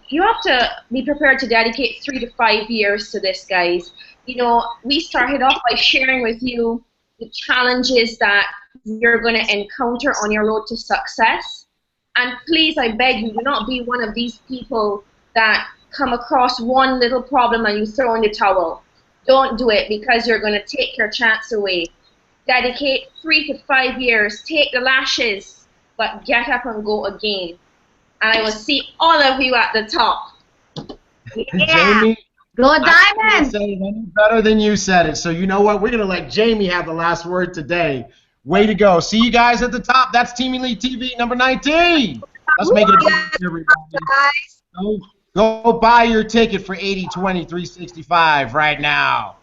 be prepared to dedicate 3 to 5 years to this, guys. You know, we started off by sharing with you the challenges that you're going to encounter on your road to success. And please, I beg you, do not be one of these people that come across one little problem and you throw in the towel. Don't do it, because you're going to take your chance away. Dedicate 3 to 5 years. Take the lashes, but get up and go again. And I will see all of you at the top. Yeah. Jamie, Go I Diamonds! couldn't say it any better than you said it. So you know what? We're going to let Jamie have the last word today. Way to go. See you guys at the top. That's Team Elite TV number 19. Let's make it a big everybody. Go buy your ticket for 80, 20, 365 right now.